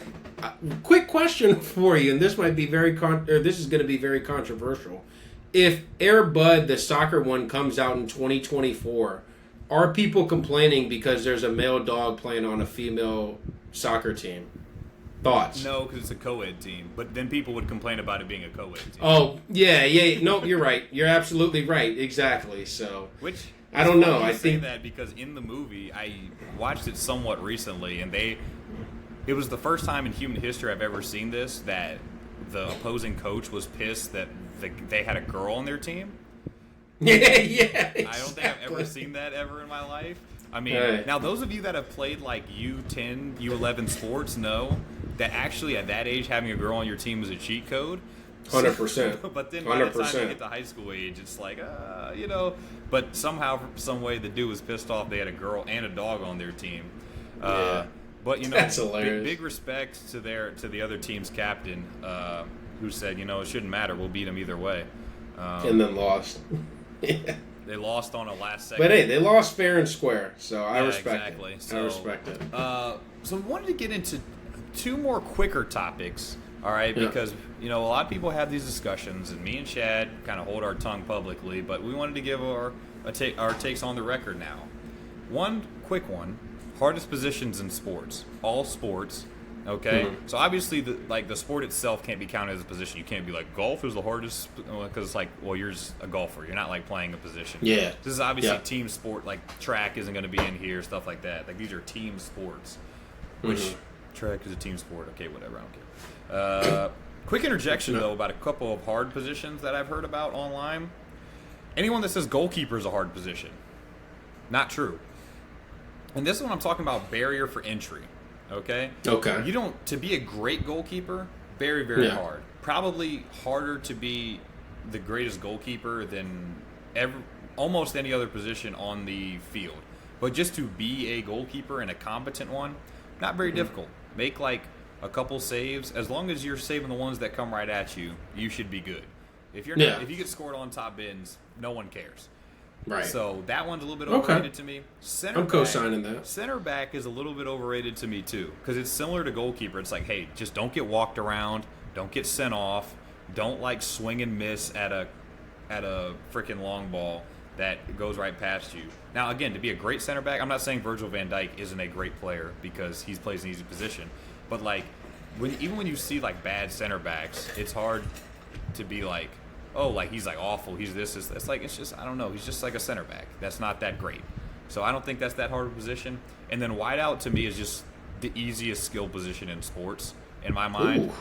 Quick question for you, and this might be this is going to be very controversial. If Air Bud, the soccer one, comes out in 2024, are people complaining because there's a male dog playing on a female soccer team? Thoughts? No, because it's a co-ed team. But then people would complain about it being a co-ed team. Oh, yeah. No, you're right. You're absolutely right. Exactly. So, which I don't know. I think that because in the movie, I watched it somewhat recently, and it was the first time in human history I've ever seen this, that the opposing coach was pissed that they had a girl on their team. Yeah, exactly. I don't think I've ever seen that ever in my life. I mean, now those of you that have played like U10, U11 sports know that actually at that age having a girl on your team is a cheat code. 100%. But then by the time you get to high school age, it's like, But somehow, some way, the dude was pissed off they had a girl and a dog on their team. Yeah. But that's hilarious. Big respect to the other team's captain, who said, it shouldn't matter. We'll beat them either way. And then lost. Yeah. They lost on a last second. But hey, they lost fair and square, so I respect exactly. it. So, I respect it. So we wanted to get into 2 more quicker topics, all right? Because, a lot of people have these discussions, and me and Chad kind of hold our tongue publicly, but we wanted to give our takes on the record now. One quick one, hardest positions in sports. All sports, okay? Mm-hmm. So obviously, the sport itself can't be counted as a position. You can't be like, golf is the hardest, because it's like, well, you're just a golfer. You're not like playing a position. Yeah. This is obviously team sport. Like track isn't going to be in here, stuff like that. Like these are team sports, which track is a team sport. Okay, whatever. I don't care. Quick interjection though about a couple of hard positions that I've heard about online. Anyone that says goalkeeper is a hard position, not true. And this is when I'm talking about barrier for entry. Okay. To be a great goalkeeper, very, very hard. Probably harder to be the greatest goalkeeper than almost any other position on the field. But just to be a goalkeeper and a competent one, not very difficult. Make like a couple saves. As long as you're saving the ones that come right at you, you should be good. If you're not, if you get scored on top bins, no one cares. Right. So that one's a little bit overrated to me. I'm co-signing that. Center back is a little bit overrated to me too, because it's similar to goalkeeper. It's like, hey, just don't get walked around, don't get sent off, don't like swing and miss at a freaking long ball that goes right past you. Now, again, to be a great center back, I'm not saying Virgil van Dijk isn't a great player because he plays an easy position, but like even when you see like bad center backs, it's hard to be like, oh, like he's like awful, he's this. It's like, it's just, I don't know, he's just like a center back. That's not that great. So I don't think that's that hard of a position. And then wideout to me is just the easiest skill position in sports in my mind.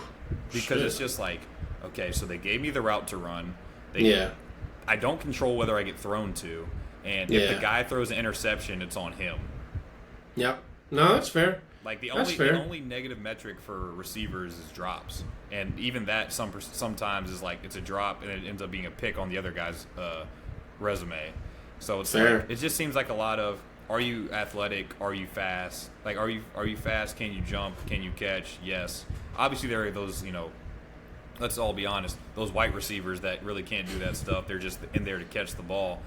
Because it's just like, okay, so they gave me the route to run. I don't control whether I get thrown to. And if the guy throws an interception, it's on him. Yep. No, that's fair. Like the only negative metric for receivers is drops, and even that sometimes is like it's a drop and it ends up being a pick on the other guy's resume. So it's fair. Like, it just seems like a lot of, are you athletic? Are you fast? Like are you fast? Can you jump? Can you catch? Yes. Obviously there are those, let's all be honest, those white receivers that really can't do that stuff. They're just in there to catch the ball.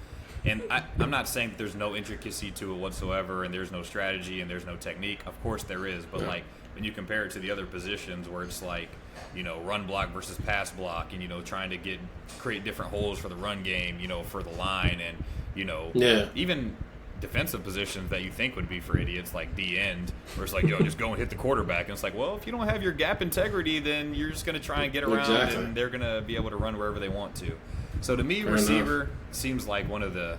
And I'm not saying that there's no intricacy to it whatsoever, and there's no strategy, and there's no technique. Of course there is, but like when you compare it to the other positions where it's like, run block versus pass block, and trying to create different holes for the run game, for the line, and even defensive positions that you think would be for idiots like D end, where it's like, just go and hit the quarterback, and it's like, well, if you don't have your gap integrity, then you're just going to try and get around, and they're going to be able to run wherever they want to. So to me, receiver seems like one of the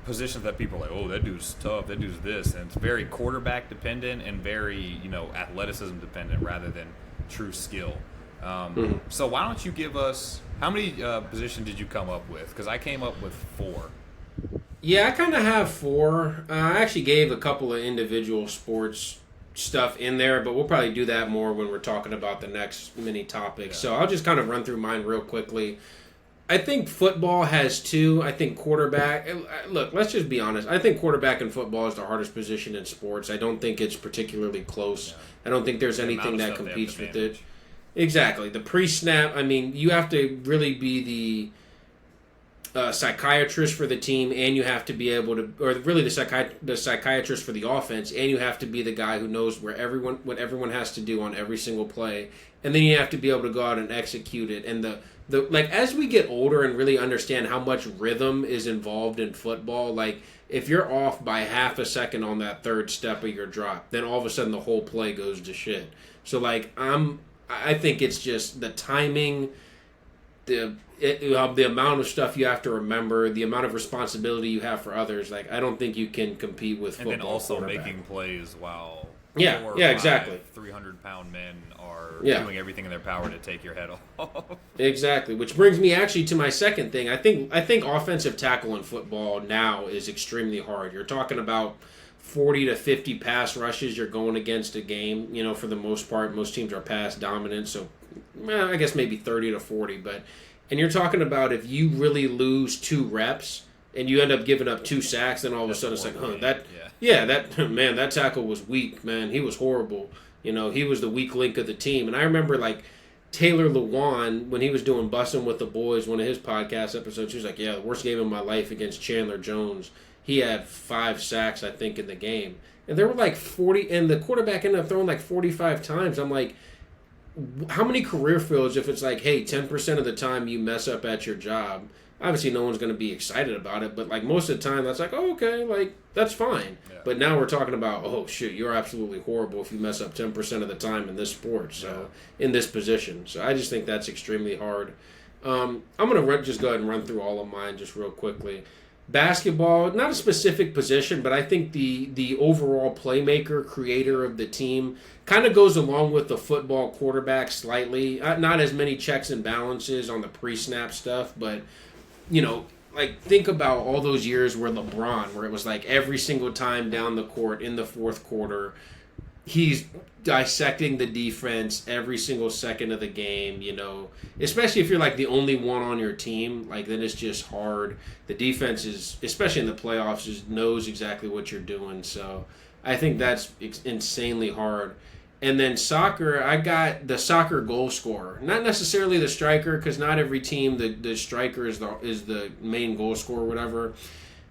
positions that people are like, oh, that dude's tough, that dude's this. And it's very quarterback dependent and very, athleticism dependent rather than true skill. So why don't you give us, how many positions did you come up with? Because I came up with 4. Yeah, I kind of have 4. I actually gave a couple of individual sports stuff in there, but we'll probably do that more when we're talking about the next mini topic. So I'll just kind of run through mine real quickly. I think football has 2. I think quarterback. Look, let's just be honest. I think quarterback in football is the hardest position in sports. I don't think it's particularly close. I don't think there's anything that competes with it. Exactly. The pre-snap, I mean, you have to really be the psychiatrist for the team, and you have to be able to, or really the psychiatrist for the offense, and you have to be the guy who knows what everyone has to do on every single play, and then you have to be able to go out and execute it. And the like, as we get older and really understand how much rhythm is involved in football, like if you're off by half a second on that third step of your drop, then all of a sudden the whole play goes to shit. So like I think it's just the timing the amount of stuff you have to remember, the amount of responsibility you have for others. Like, I don't think you can compete with football. And then also making plays while exactly 300-pound men are Yeah. doing everything in their power to take your head off. Exactly, which brings me actually to my second thing. I think offensive tackle in football now is extremely hard. You're talking about 40 to 50 pass rushes you're going against a game. You know, for the most part, most teams are pass dominant, so I guess maybe 30 to 40. And you're talking about if you really lose 2 reps and you end up giving up 2 sacks, then all of a sudden it's like, that tackle was weak, man. He was horrible. You know, he was the weak link of the team. And I remember, like, Taylor Lewan, when he was doing Bussin' with the Boys, one of his podcast episodes, he was like, yeah, the worst game of my life against Chandler Jones. He had 5 sacks, I think, in the game. And there were like 40, and the quarterback ended up throwing like 45 times. I'm like, how many career fields if it's like, hey, 10% of the time you mess up at your job? Obviously, no one's going to be excited about it, but like most of the time, that's like, oh, okay, like that's fine. Yeah. But now we're talking about, oh shit, you're absolutely horrible if you mess up 10% of the time in this sport, so in this position. So I just think that's extremely hard. I'm going to just go ahead and run through all of mine just real quickly. Basketball, not a specific position, but I think the overall playmaker, creator of the team kind of goes along with the football quarterback slightly. Not as many checks and balances on the pre-snap stuff, but, you know, like think about all those years where LeBron, where it was like every single time down the court in the fourth quarter, he's dissecting the defense every single second of the game, you know, especially if you're like the only one on your team, like then it's just hard. The defense is, especially in the playoffs, just knows exactly what you're doing. So I think that's insanely hard. And then soccer, I got the soccer goal scorer, not necessarily the striker, because not every team the striker is the main goal scorer or whatever.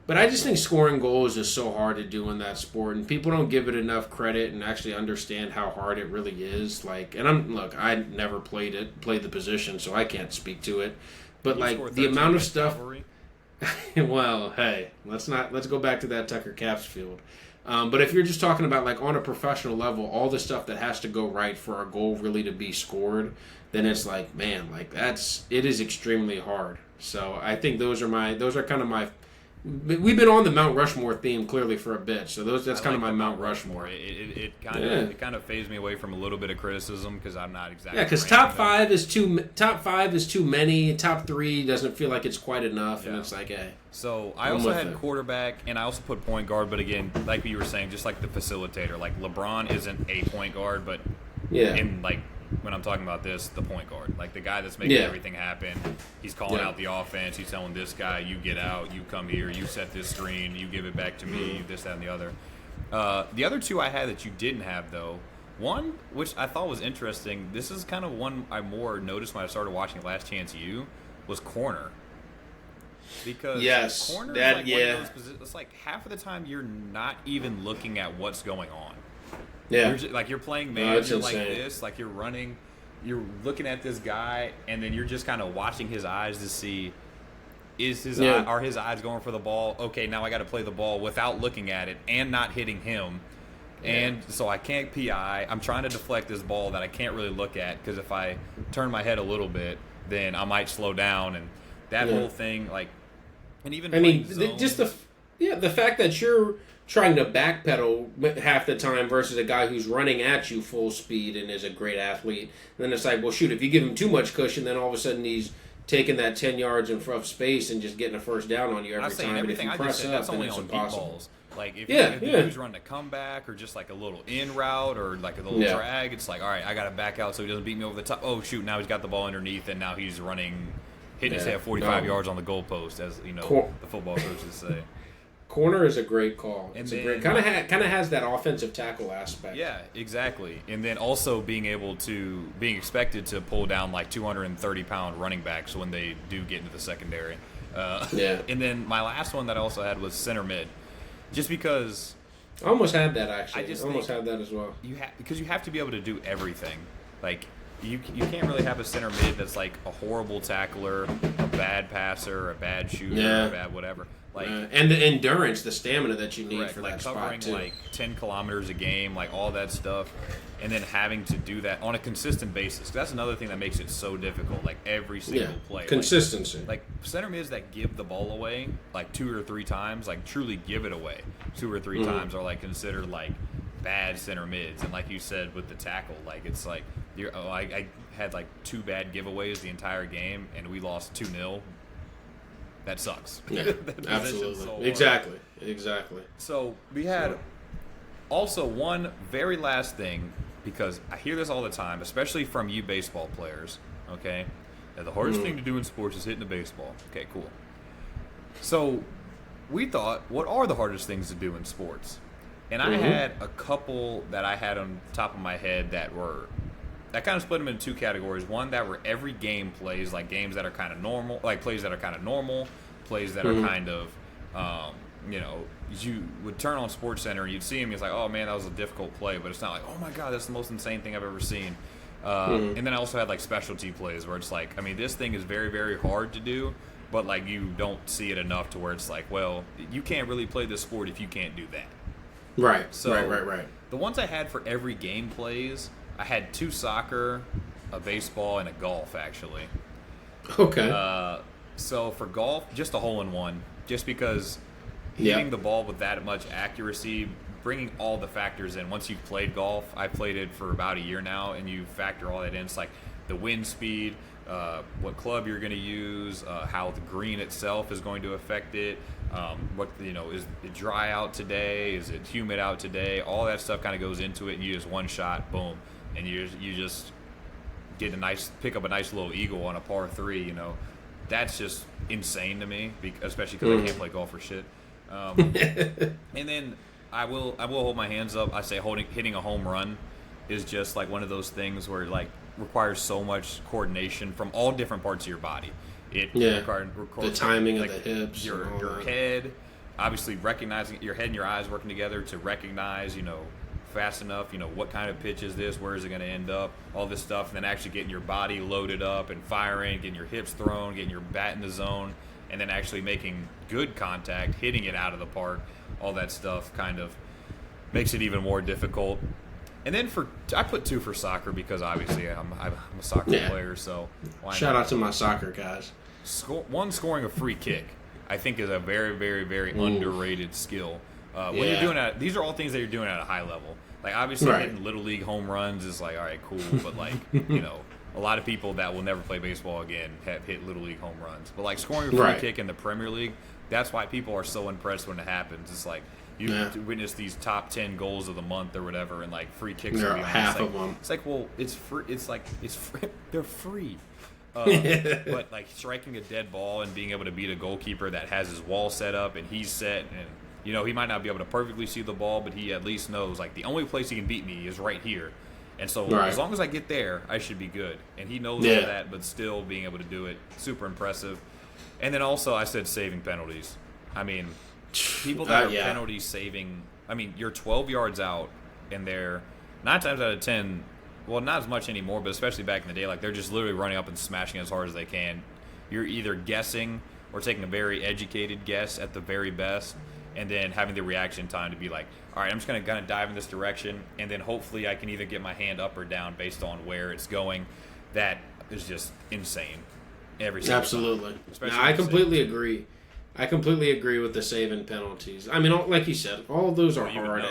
But I just think scoring goals is so hard to do in that sport, and people don't give it enough credit and actually understand how hard it really is. Like, and I never played the position, so I can't speak to it. But like the amount of stuff. Well, hey, let's go back to that Tucker Caps field. But if you're just talking about like on a professional level, all the stuff that has to go right for a goal really to be scored, then it's like, man, like it is extremely hard. So I think those are kind of my. We've been on the Mount Rushmore theme clearly for a bit, so that's kind of my Mount Rushmore. It kind of fazed me away from a little bit of criticism because I'm not exactly. Yeah, because top five is too many. Top 3 doesn't feel like it's quite enough, and it's like, hey. So I also had quarterback, and I also put point guard, but again, like you were saying, just like the facilitator. Like LeBron isn't a point guard, but in like. When I'm talking about this, the point guard, like the guy that's making everything happen. He's calling out the offense. He's telling this guy, you get out, you come here, you set this screen, you give it back to me, this, that, and the other. The other 2 I had that you didn't have, though, one, which I thought was interesting, this is kind of one I more noticed when I started watching Last Chance U, was corner. Because corner is like one of those positions, it's like half of the time you're not even looking at what's going on. Yeah, you're playing man, you're like this, like you're running, you're looking at this guy, and then you're just kind of watching his eyes to see, are his eyes going for the ball? Okay, now I got to play the ball without looking at it and not hitting him, and so I can't PI. I'm trying to deflect this ball that I can't really look at because if I turn my head a little bit, then I might slow down, and that whole thing, like, and even just the fact that you're trying to backpedal half the time versus a guy who's running at you full speed and is a great athlete. And then it's like, well, shoot, if you give him too much cushion, then all of a sudden he's taking that 10 yards in rough space and just getting a first down on you every time. And if you press up, that's then only it's on deep impossible. balls. Like if the dude's running a comeback or just like a little in route or like a little drag, it's like, all right, I got to back out so he doesn't beat me over the top. Oh, shoot, now he's got the ball underneath and now he's hitting his head 45 yards on the goalpost, as you know, the football coaches say. Corner is a great call. It's a great kind of has that offensive tackle aspect. Yeah, exactly. And then also being expected to pull down like 230-pound running backs when they do get into the secondary. And then my last one that I also had was center mid, just because. I almost had that actually. I almost had that as well. Because you have to be able to do everything. Like you can't really have a center mid that's like a horrible tackler, a bad passer, a bad shooter, a bad whatever. Like and the endurance, the stamina that you need for that covering spot too. like 10 kilometers a game, like all that stuff, and then having to do that on a consistent basis. That's another thing that makes it so difficult. Like every single play, consistency. Like center mids that give the ball away like 2 or 3 times, like truly give it away 2 or 3 times, are like considered like bad center mids. And like you said with the tackle, like it's like I had like 2 bad giveaways the entire game, and we lost 2-0. That sucks. Yeah, absolutely. So exactly. So we had also one very last thing, because I hear this all the time, especially from you baseball players, okay? That the hardest thing to do in sports is hitting a baseball. Okay, cool. So we thought, what are the hardest things to do in sports? And I had a couple that I had on top of my head that kind of split them into 2 categories. One that were every game plays, like games that are kind of normal, like plays that are kind of normal, plays that are kind of, you would turn on SportsCenter and you'd see him. He's like, oh man, that was a difficult play, but it's not like, oh my god, that's the most insane thing I've ever seen. And then I also had like specialty plays where it's like, I mean, this thing is very, very hard to do, but like you don't see it enough to where it's like, well, you can't really play this sport if you can't do that. Right. So Right. The ones I had for every game plays, I had 2 soccer, a baseball, and a golf, actually. Okay. So for golf, just a hole-in-one, just because hitting the ball with that much accuracy, bringing all the factors in. Once you've played golf, I played it for about a year now, and you factor all that in. It's like the wind speed, what club you're going to use, how the green itself is going to affect it. Is it dry out today? Is it humid out today? All that stuff kind of goes into it, and you just one shot, boom, and you just pick up a nice little eagle on a par 3. That's just insane to me, especially because I can't play golf for shit. And then I will hold my hands up. I say hitting a home run is just like one of those things where it like requires so much coordination from all different parts of your body. It requires the timing of the hips, your head, obviously recognizing your head and your eyes working together to recognize, fast enough, what kind of pitch is this, where is it going to end up, all this stuff, and then actually getting your body loaded up and firing, getting your hips thrown, getting your bat in the zone, and then actually making good contact, hitting it out of the park, all that stuff kind of makes it even more difficult. And then I put 2 for soccer because obviously I'm a soccer player, so shout out to my soccer guys. Scoring a free kick, I think, is a very, very, very underrated skill. When you're doing that, these are all things that you're doing at a high level. Like obviously hitting little league home runs is like, all right, cool, but like a lot of people that will never play baseball again have hit little league home runs. But like scoring a free kick in the Premier League, that's why people are so impressed when it happens. It's like you witness these top 10 goals of the month or whatever, and like free kicks are half of them. It's like, well, it's free. It's like they're free. But like striking a dead ball and being able to beat a goalkeeper that has his wall set up and he's set, and he might not be able to perfectly see the ball, but he at least knows like the only place he can beat me is right here. And so as long as I get there, I should be good. And he knows all that, but still being able to do it, super impressive. And then also I said saving penalties. I mean, people that are penalty saving, I mean, you're 12 yards out, and they're 9 times out of 10, well, not as much anymore, but especially back in the day, like they're just literally running up and smashing as hard as they can. You're either guessing or taking a very educated guess at the very best, and then having the reaction time to be like, all right, I'm just going to kind of dive in this direction, and then hopefully I can either get my hand up or down based on where it's going. That is just insane. Every single Absolutely. Time. I completely agree. I completely agree with the saving penalties. I mean, like you said, all of those are hard.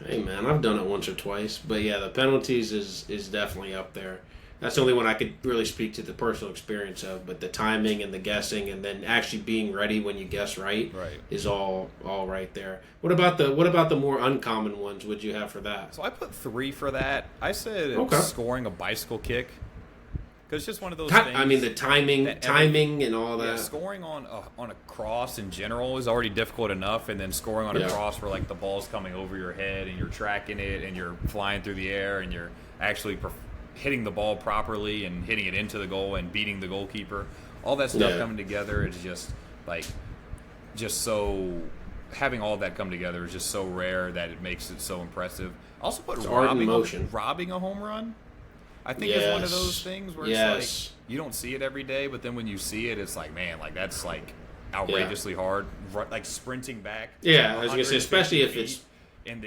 Hey, man, I've done it once or twice. But, yeah, the penalties is definitely up there. That's the only one I could really speak to the personal experience of. But the timing and the guessing and then actually being ready when you guess right is all right there. What about the more uncommon ones would you have for that? So I put 3 for that. I said scoring a bicycle kick. Because it's just one of those things. I mean, the timing and all that. Yeah, scoring on a cross in general is already difficult enough, and then scoring on a cross where like the ball's coming over your head and you're tracking it and you're flying through the air and you're actually hitting the ball properly and hitting it into the goal and beating the goalkeeper. All that stuff coming together is just so having all that come together is just so rare that it makes it so impressive. I also put robbing a home run. I think it's one of those things where it's like you don't see it every day, but then when you see it, it's like, man, like that's like outrageously hard, like sprinting back. Yeah, I was gonna say, especially if it's and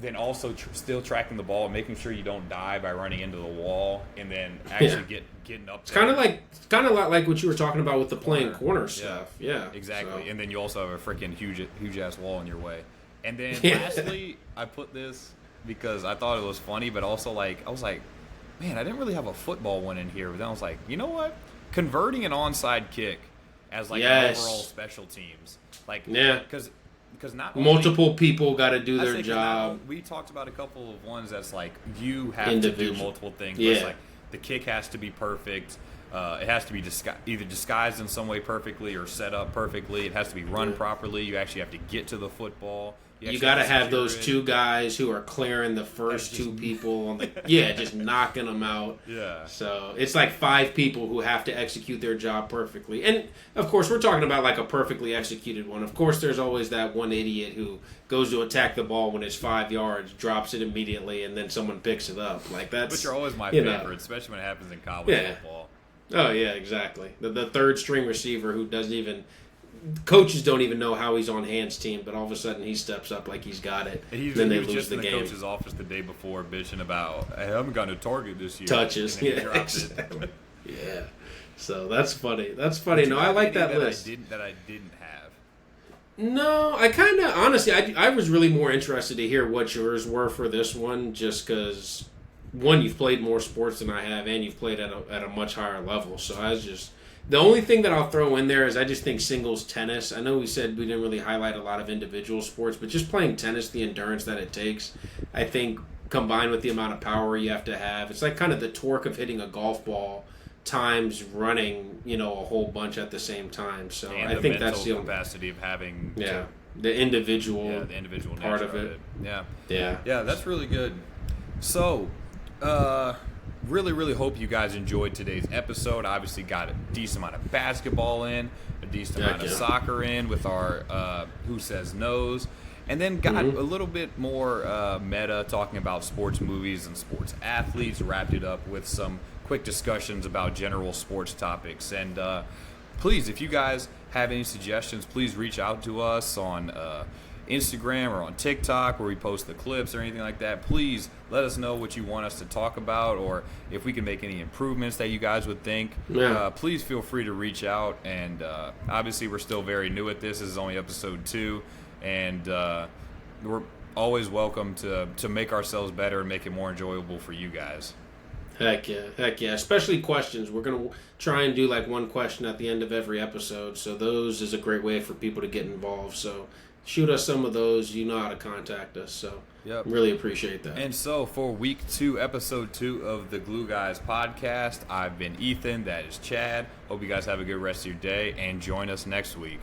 then also still tracking the ball and making sure you don't die by running into the wall, and then actually getting up. It's kind of like what you were talking about with the playing corner stuff. Yeah, exactly. So. And then you also have a freaking huge ass wall in your way. And then lastly, I put this because I thought it was funny, but also like I was like, man, I didn't really have a football one in here. But then I was like, you know what? Converting an onside kick as like an overall special teams, like because not multiple people got to do their job. We talked about a couple of ones that's like you have to do multiple things. But it's like the kick has to be perfect. It has to be either disguised in some way perfectly or set up perfectly. It has to be run properly. You actually have to get to the football. You got to have those two guys who are clearing the first two people on the just knocking them out. Yeah. So it's like 5 people who have to execute their job perfectly. And of course, we're talking about like a perfectly executed one. Of course, there's always that one idiot who goes to attack the ball when it's 5 yards, drops it immediately, and then someone picks it up. Like that's. Which are always my favorite, especially when it happens in college football. Oh yeah, exactly. The third string receiver who doesn't even. Coaches don't even know how he's on Hans' team, but all of a sudden he steps up like he's got it. Then they lose the game. He was just in the coach's office the day before bitching about, I haven't gotten a target this year. Touches. Exactly. Yeah. So that's funny. That's funny. No, I like that list. That I didn't have. No, I kind of, honestly, I was really more interested to hear what yours were for this one, just because, one, you've played more sports than I have, and you've played at a much higher level. So I was just... The only thing that I'll throw in there is I just think singles tennis. I know we said we didn't really highlight a lot of individual sports, but just playing tennis, the endurance that it takes, I think combined with the amount of power you have to have, it's like kind of the torque of hitting a golf ball times running, a whole bunch at the same time. So and I think that's the capacity of having the individual part of it. Yeah, that's really good. So, really, really hope you guys enjoyed today's episode. Obviously got a decent amount of basketball in, a decent amount of soccer in with our Who Says No's, and then got a little bit more meta talking about sports movies and sports athletes, wrapped it up with some quick discussions about general sports topics. And please, if you guys have any suggestions, please reach out to us on Instagram or on TikTok where we post the clips or anything like that. Please let us know what you want us to talk about, or if we can make any improvements that you guys would think. Please feel free to reach out. And obviously we're still very new at this. This is only episode 2, and we're always welcome to make ourselves better and make it more enjoyable for you guys. Heck yeah. Especially questions. We're going to try and do like one question at the end of every episode. So those is a great way for people to get involved. So shoot us some of those. You know how to contact us. So really appreciate that. And so for week 2, episode 2 of the Glue Guys podcast, I've been Ethan. That is Chad. Hope you guys have a good rest of your day, and join us next week.